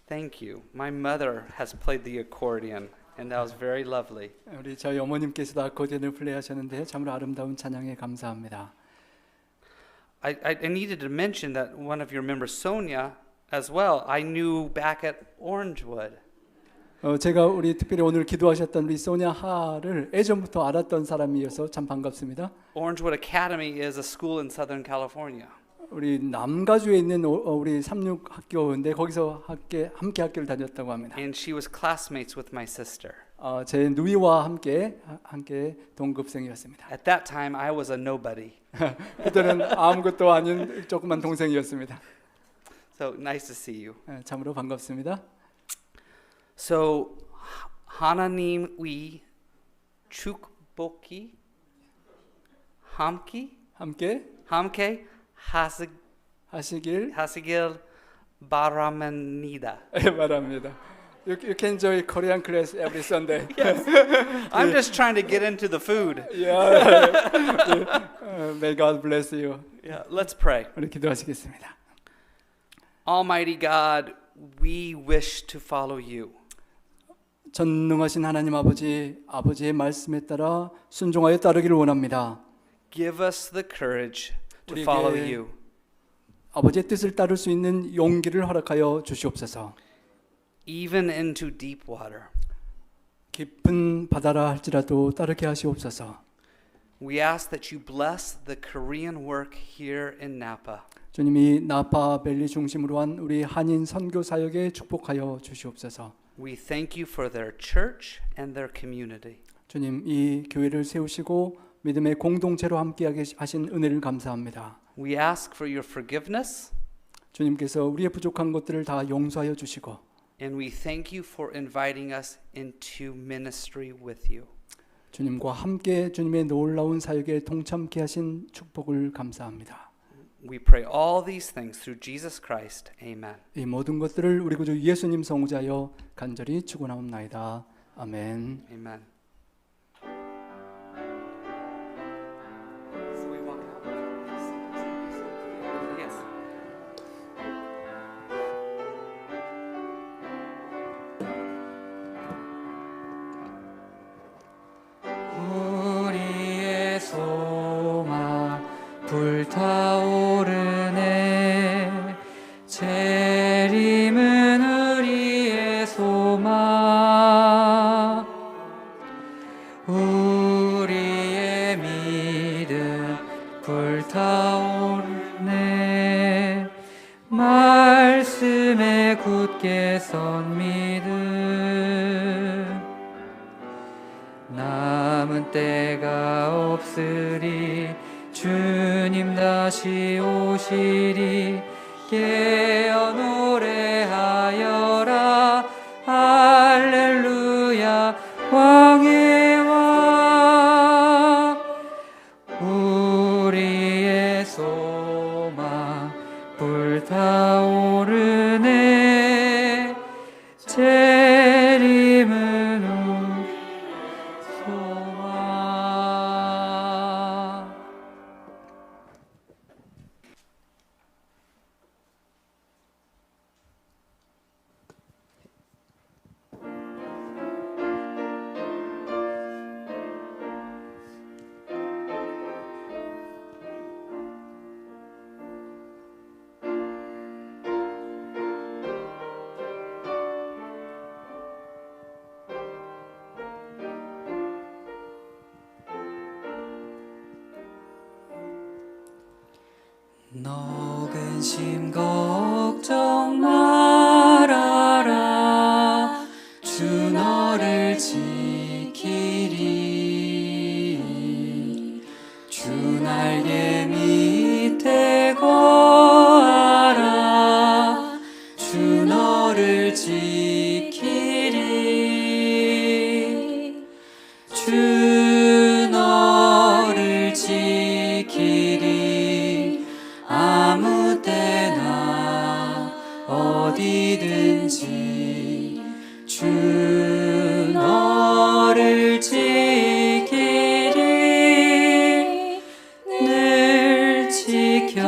Thank you. My mother has played the accordion, and that was very lovely. 우리 저희 어머님께서도 아코디언을 플레이하셨는데요. 참으로 아름다운 찬양에 감사합니다. I needed to mention that one of your members, Sonia, as well, I knew back at Orangewood. 제가 우리 특별히 오늘 기도하셨던 우리 소냐 하를 예전부터 알았던 사람이어서 참 반갑습니다. Orangewood Academy is a school in Southern California. 우리 남가주에 있는 우리 삼육 학교인데 거기서 함께 학교를 다녔다고 합니다. And she was classmates with my sister. 제 누이와 함께 동급생이었습니다. At that time, I was a nobody. 그때는 아무것도 아닌 조그만 동생이었습니다. So nice to see you. 참으로 반갑습니다. So 하나님의 축복이 함께 하시길 바랍니다. 바랍니다. You can enjoy Korean class every Sunday. Yes. I'm just trying to get into the food. Yeah. May God bless you. Yeah, let's pray. 우리 기도하시겠습니다. Almighty God, we wish to follow you. 전능하신 하나님 아버지의 말씀에 따라 순종하여 따르기를 원합니다. Give us the courage to 우리에게 follow you. 아버지의 뜻을 따를 수 있는 용기를 허락하여 주시옵소서. Even into deep water. 깊은 바다라 할지라도 따르게 하시옵소서. We ask that you bless the Korean work here in Napa. 주님이 나파밸리 중심으로 한 우리 한인 선교 사역에 축복하여 주시옵소서. We thank you for their church and their community. 주님, 이 교회를 세우시고 믿음의 공동체로 함께하게 하신 은혜를 감사합니다. We ask for your forgiveness. 주님께서 우리의 부족한 것들을 다 용서하여 주시고 And we thank you for inviting us into ministry with you. 주님과 함께 주님의 놀라운 사역에 동참케 하신 축복을 감사합니다. We pray all these things through Jesus Christ. Amen. 이 모든 것들을 우리 구주 예수님 성자여 간절히 축원하옵나이다. 아멘. Amen. So we walk out. Yes. 우리의 소망 불타오르네 재림은 우리의 소망 우리의 믿음 불타오르네 말씀에 굳게 선 믿음 남은 때가 없으리 주님 다시 오시리 깨어 노래하여라 할렐루야 왕의 왕 우리의 소망 불타오르네 재림은 우리 소망 너 근심 걱정 말아라 주 너를 지키리 주 날개 밑에 거하라 주 너를 지키리 주 너를 지키리 아무 때나 어디든지 주 너를 지키리 늘 지켜주시리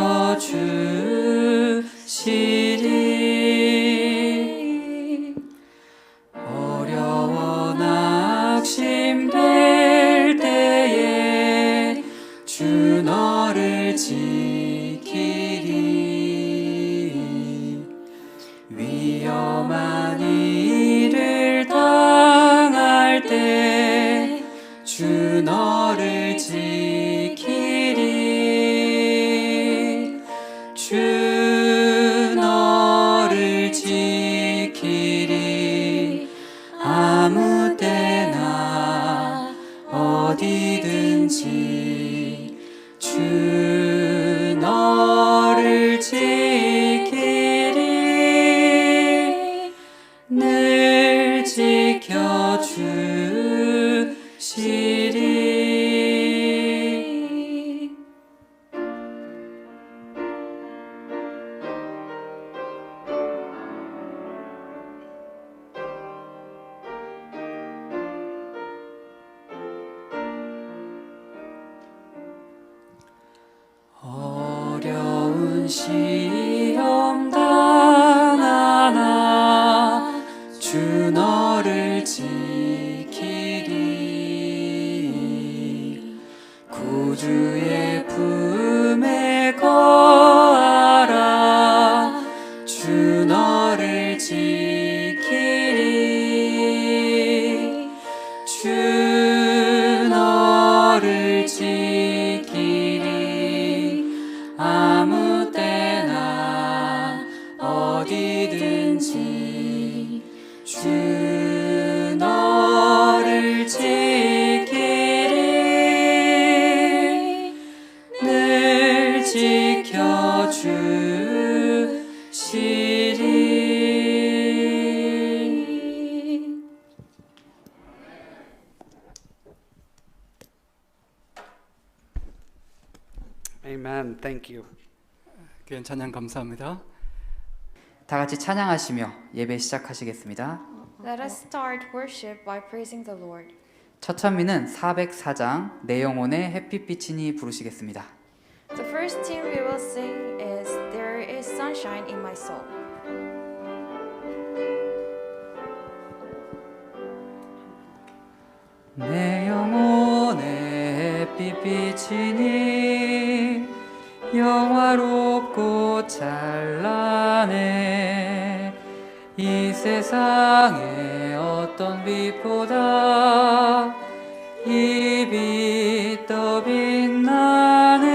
시험 당하나 주 너를 지키리 구주의 품에 거하라 주 너를 지키리 주 너를 지키리 아무 때나 어디든지 주 너를 지키리 늘 지켜주시리. Amen. Thank you. 귀한 찬양 감사합니다. 다 같이 찬양하시며 예배 시작하시겠습니다. Let us start worship by praising the Lord. 첫 찬미는 404장 내 영혼의 햇빛비치니 부르시겠습니다. The first tune we will sing is There is Sunshine in My Soul. 내 영혼의 햇빛비치니 영화롭고 찬란해 이 세상의 어떤 빛보다 이 빛 더 빛나네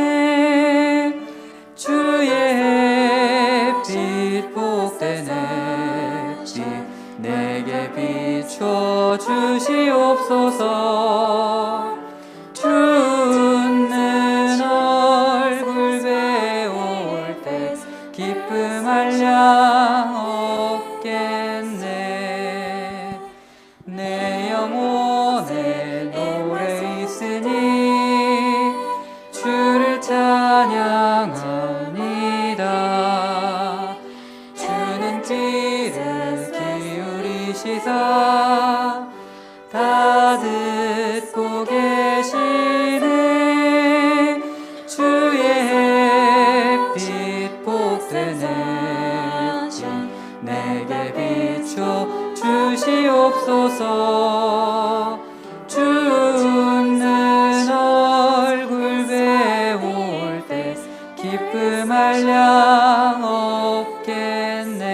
주의 햇빛 복된 햇빛 내게 비춰 주시옵소서 주는 얼굴 배울 때 기쁨 한량 없겠네 내 영혼에 노래 있으니 주를 찬양합니다 주는 귀를 기울이시사 다 듣고 계시네 주의 햇빛 복된 햇빛 내게 비춰 주시옵소서 주는 얼굴 배울 때 기쁨 한량 없겠네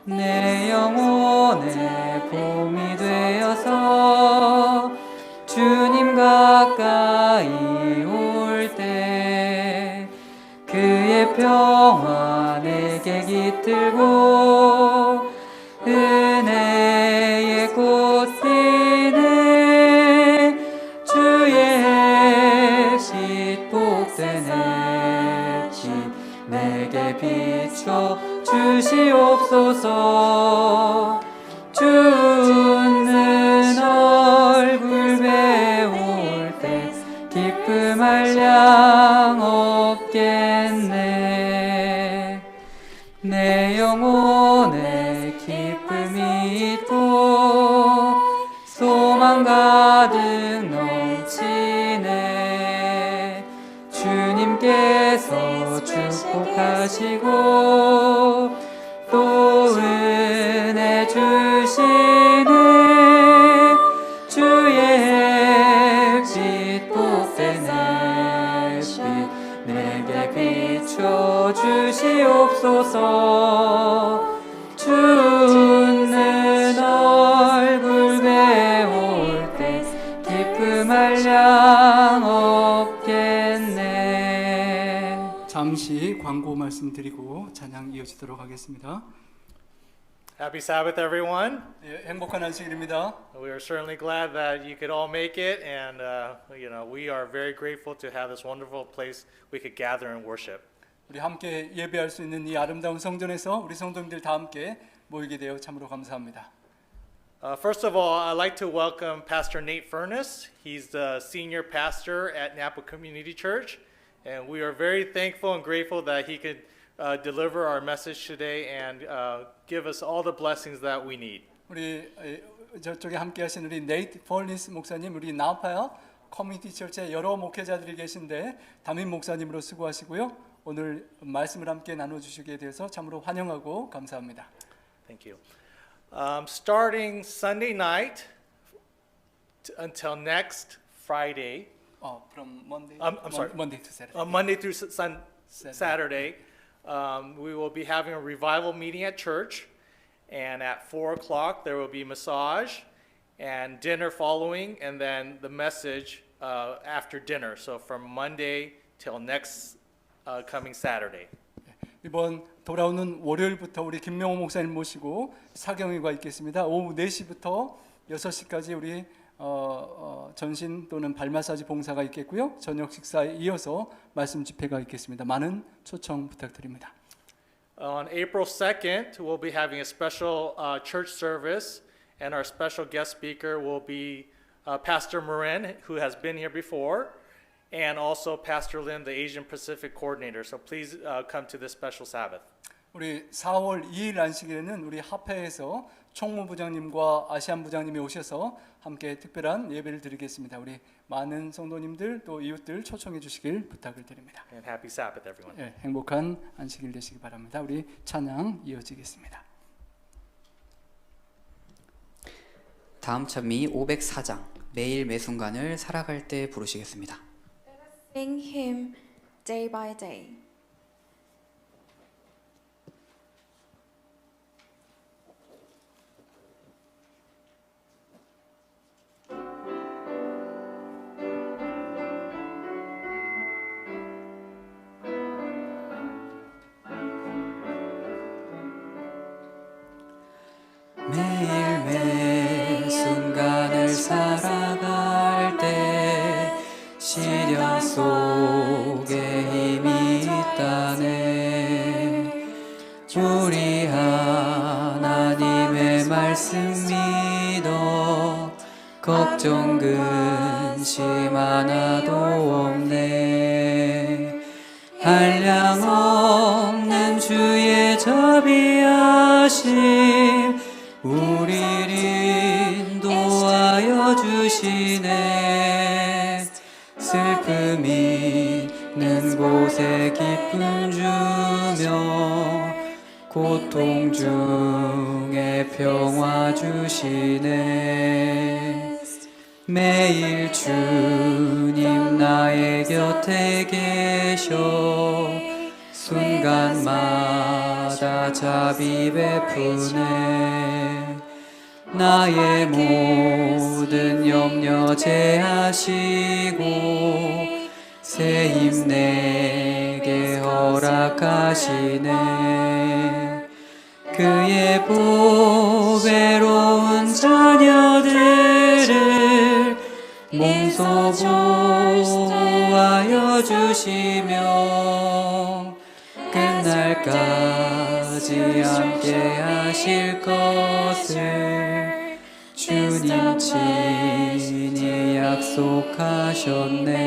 내 영혼에 봄이 되어서 주님 가까이 올 때 그의 평화 내게 깃들고 은혜의 꽃 피네 주의 햇빛 복된 햇빛 내게 비춰 주시옵소서 주는 얼굴 배울 때 기쁨 한량 없겠네 내 영혼에 기쁨이 있고 소망 가득 넘치네 주님께서 축복하시고 또 은혜 주시네 주의 햇빛 복된 햇빛 내게 비춰 주시옵소서 주는 얼굴 배울 때 기쁨 한량 없겠네 잠시 광고 말씀드리고 찬양 이어지도록 하겠습니다. Happy Sabbath, everyone. 예, 행복한 안식일입니다. We are certainly glad that you could all make it, and we are very grateful to have this wonderful place we could gather and worship. 우리 함께 예배할 수 있는 이 아름다운 성전에서 우리 성도님들 다 함께 모이게 되어 참으로 감사합니다. First of all, I'd like to welcome Pastor Nate Furness. He's the senior pastor at Napa Community Church, and we are very thankful and grateful that he could deliver our message today and give us all the blessings that we need. 우리 저쪽에 함께 하신 우리 네이트 펄니스 목사님, 우리 나파 커뮤니티 철치의 여러 목회자들이 계신데 담임 목사님으로 수고하시고요. 오늘 말씀을 함께 나눠주시게 되어서 참으로 환영하고 감사합니다. Thank you. Starting Sunday night until next Friday, From Monday. I'm sorry. Monday to Saturday. Monday through Saturday, we will be having a revival meeting at church. And at 4 o'clock, there will be massage and dinner following, and then the message after dinner. So from Monday till next coming Saturday. 이번 돌아오는 월요일부터 우리 김명호 목사님 모시고 사경회가 있겠습니다. 오후 4시부터 6시까지 우리 전신 또는 발 마사지 봉사가 있겠고요. 저녁 식사에 이어서 말씀 집회가 있겠습니다. 많은 초청 부탁드립니다. On April 2nd, we'll be having a special church service, and our special guest speaker will be Pastor Marin, who has been here before, and also Pastor Lim, the Asian Pacific coordinator. So please come to this special Sabbath. 우리 4월 2일 안식일에는 우리 합회에서 총무부장님과 아시안 부장님이 오셔서 함께 특별한 예배를 드리겠습니다. 우리 많은 성도님들 또 이웃들 초청해 주시길 부탁을 드립니다. And happy Sabbath, everyone. 네, 행복한 안식일 되시기 바랍니다. 우리 찬양 이어지겠습니다. 다음 찬미 504장 매일 매순간을 살아갈 때 부르시겠습니다. Sing him day by day. 매일 매순간을 살아갈 때 시련 속에 힘이 있다네. 우리 하나님의 말씀 믿어 걱정 근심 하나도 없네. 한량 없는 주의 자비하심 우리를 인도하여 주시네. 슬픔 있는 곳에 기쁨 주며 고통 중에 평화 주시네. 매일 주님 나의 곁에 계셔 순간마다 자비 베푸네. 나의 모든 염려 제하시고 새 힘 내게 허락하시네. 그의 보배로운 자녀들을 몸소 보호하여 주시며 끝날까지 함께 하실 것을 주님 친히 약속하셨네.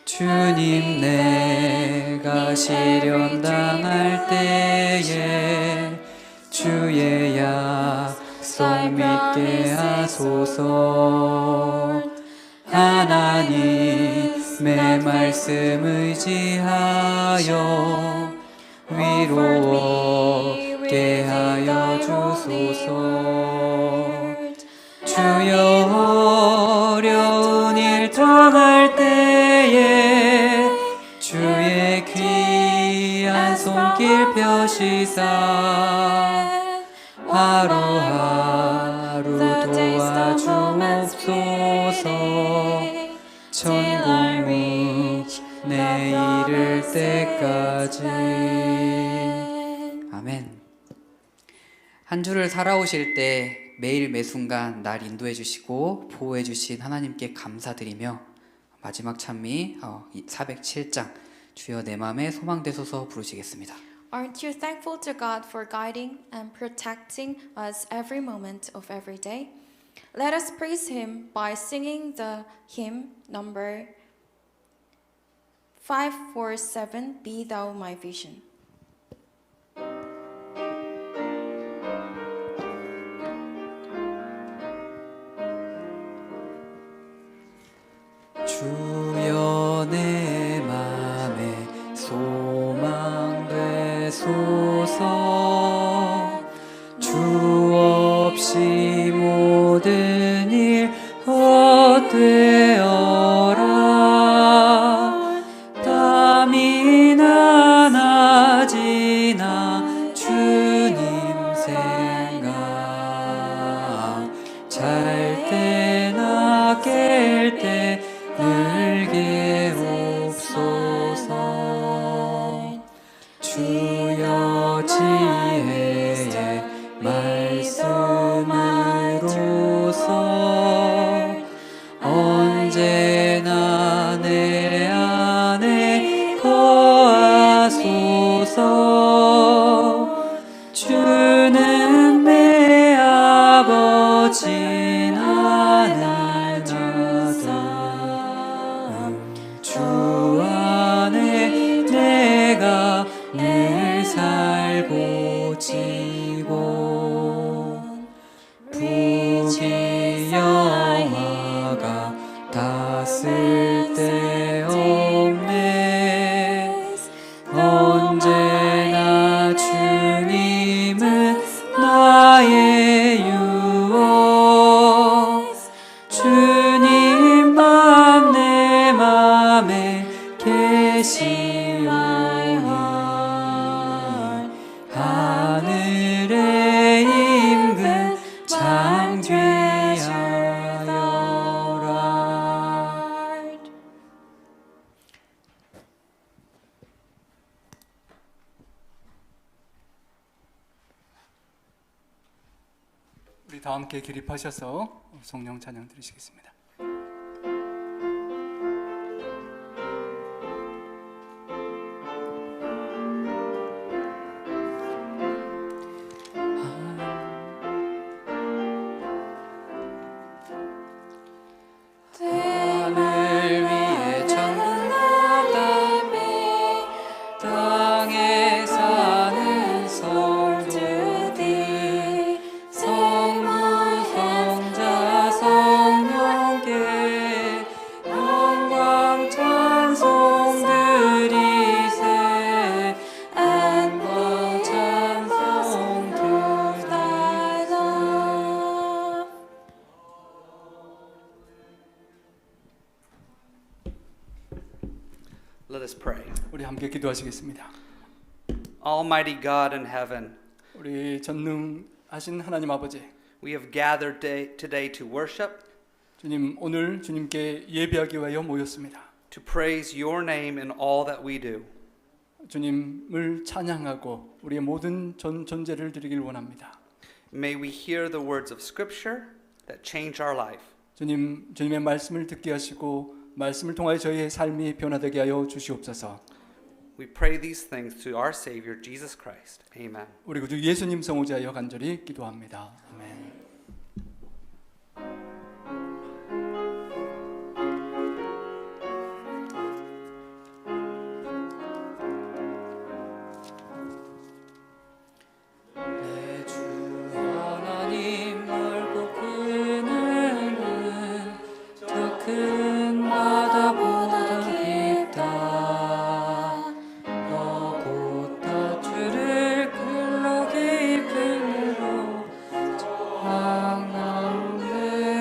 주님 내가 시련 당할 때에 주의 약속 믿게 하소서. 하나님의 말씀 의지하여 위로하게 하여 주소서. 주여 어려운 일 당할 때에 주의 귀한 손길 펴시사 하루하루 도와주옵소서. 천국문에 이를 때까지. 아멘. 한 주를 살아오실 때 매일 매순간 날 인도해 주시고 보호해 주신 하나님께 감사드리며 마지막 찬미 407장 주여 내 맘에 소망되소서 부르시겠습니다. Aren't you thankful to God for guiding and protecting us every moment of every day? Let us praise Him by singing the hymn number 547, Be Thou My Vision. 주여 내 맘에 하소서. 주 없이 모든 일 헛되어라. 땀이나 낮이나 주님 생각, 잘 때나 깰 때 늘 깨옵소서. 주여 지혜의 말씀으로서 언제나 내 안에 거하소서. 주는 내 아버지 나는 아들. 주 안에 내가 늘 살고 지고 부귀 영화가 다 쓸데없네. 언제나 주님은 나의 유업. 주님만 내 맘에 계시오니 하늘의 임금 장귀하여라. 우리 다 함께 기립하셔서 성령 찬양 드리시겠습니다. 땅을 위해 전능하다. 땅에 사는 성도들 성부 성자 성령께 영광 찬송 드리세. 영광 찬송 드리세. Let us pray. 우리 함께 기도하시겠습니다. Almighty God in heaven, 우리 전능하신 하나님 아버지, we have gathered today to worship, 주님 오늘 주님께 예배하기 위하여 모였습니다. to praise your name in all that we do. 주님을 찬양하고 우리의 모든 존재를 드리길 원합니다. May we hear the words of Scripture that change our life. 주님의 말씀을 듣게 하시고 말씀을 통하여 저희의 삶이 변화되게 하여 주시옵소서. We pray these things to our Savior Jesus Christ. Amen. 우리 구주 예수님 성호자여 간절히 기도합니다. 아멘. 내 주 하나님 넓고 그늘은 저 큰 바다보다 깊다. 곧 다주를 글로 깊음으로 저 가운데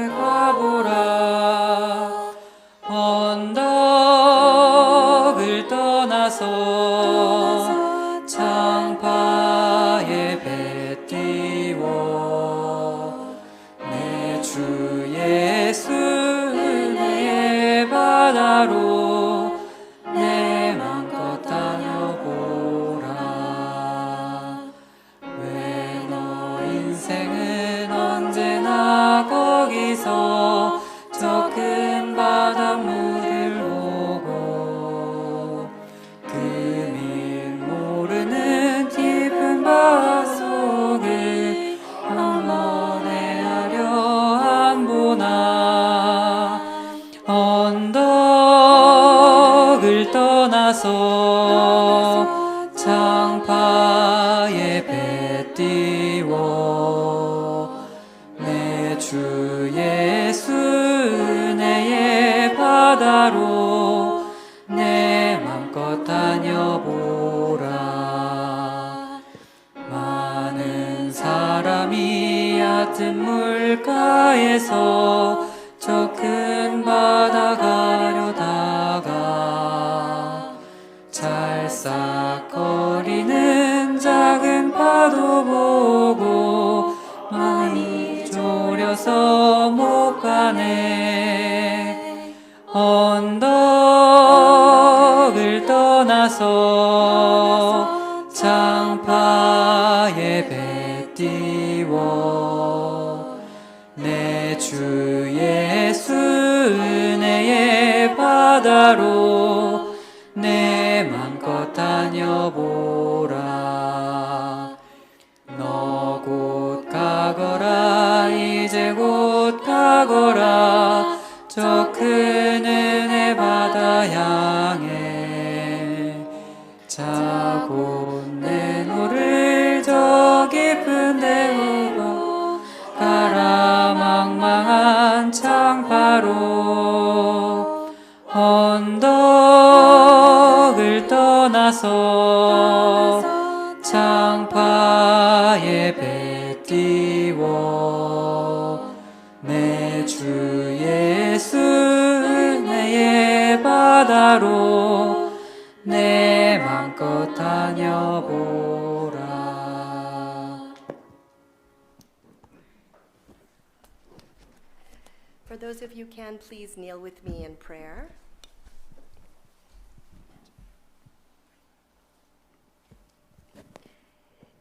가보라. 언덕을 떠나서 창파에 배 띄워 내 주 예수 은혜의 바다로 내 맘껏 다녀보라. 왜 너 인생은 언제나 거기서 저 큰 바닷물을 보고 금일 모르는 깊은 바 속을 한번 헤아려 안 보나. 언덕을 떠나서 창파에 배 띄워 내 주 예수 은혜의 바다로 내 맘껏 다녀보라. 같은 물가에서 저 큰 바다 가려다가 찰싹거리는 작은 파도 보고 많이 졸여서 못 가네. 언덕을 떠나서 장파에 배 띄워 내 주 예수 은혜의 바다로 내 맘껏 다녀보라. 너 곧 가거라 이제 곧 가거라 저 큰 은혜 바다 향해 자고 내 노를 저 깊은 데로 가라 망망한 창파로 언덕을 떠나서 창파에 배 띄워 내 주 예수 은혜의 바다로 내 맘껏 다녀보라. For those of you who can, please kneel with me in prayer.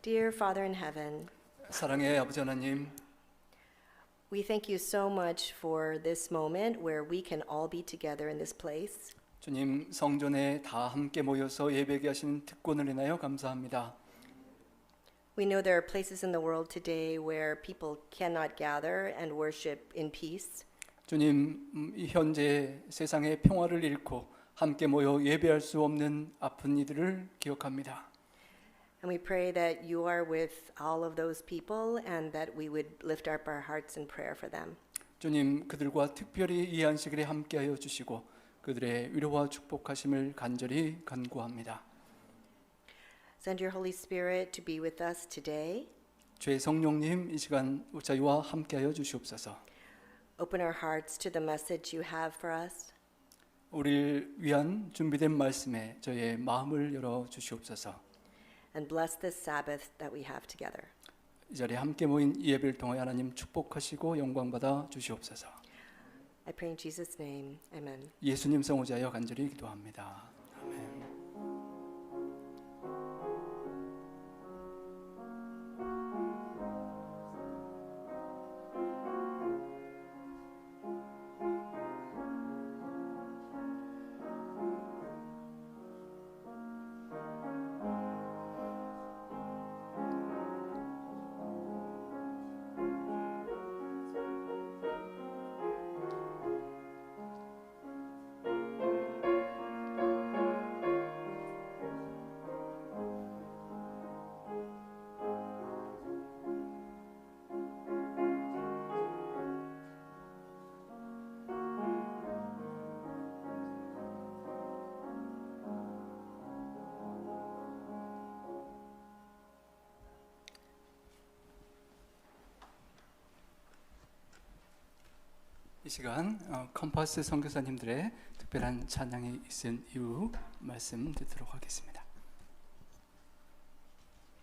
Dear Father in heaven, 사랑의 아버지 하나님, we thank you so much for this moment where we can all be together in this place. 주님 성전에 다 함께 모여서 예배하게 하시는 특권을 인하여 감사합니다. We know there are places in the world today where people cannot gather and worship in peace. 주님, 이 현재 세상의 평화를 잃고 함께 모여 예배할 수 없는 아픈 이들을 기억합니다. And we pray that you are with all of those people and that we would lift up our hearts in prayer for them. 주님, 그들과 특별히 이 안식일에 함께하여 주시고 그들의 위로와 축복하심을 간절히 간구합니다. Send your Holy Spirit to be with us today. 주의 성령님, 이 시간 저희와 함께하여 주시옵소서. Open our hearts to the message you have for us. 우리를 위한 준비된 말씀에 저희의 마음을 열어 주시옵소서. And bless this Sabbath that we have together. 이 자리에 함께 모인 이 예배를 통해 하나님 축복하시고 영광 받아 주시옵소서. I pray in Jesus' name. Amen. 예수님 성호자여 간절히 기도합니다. 아멘. 이 시간 컴파스 선교사님들의 특별한 찬양이 있은 이후 말씀 듣도록 하겠습니다.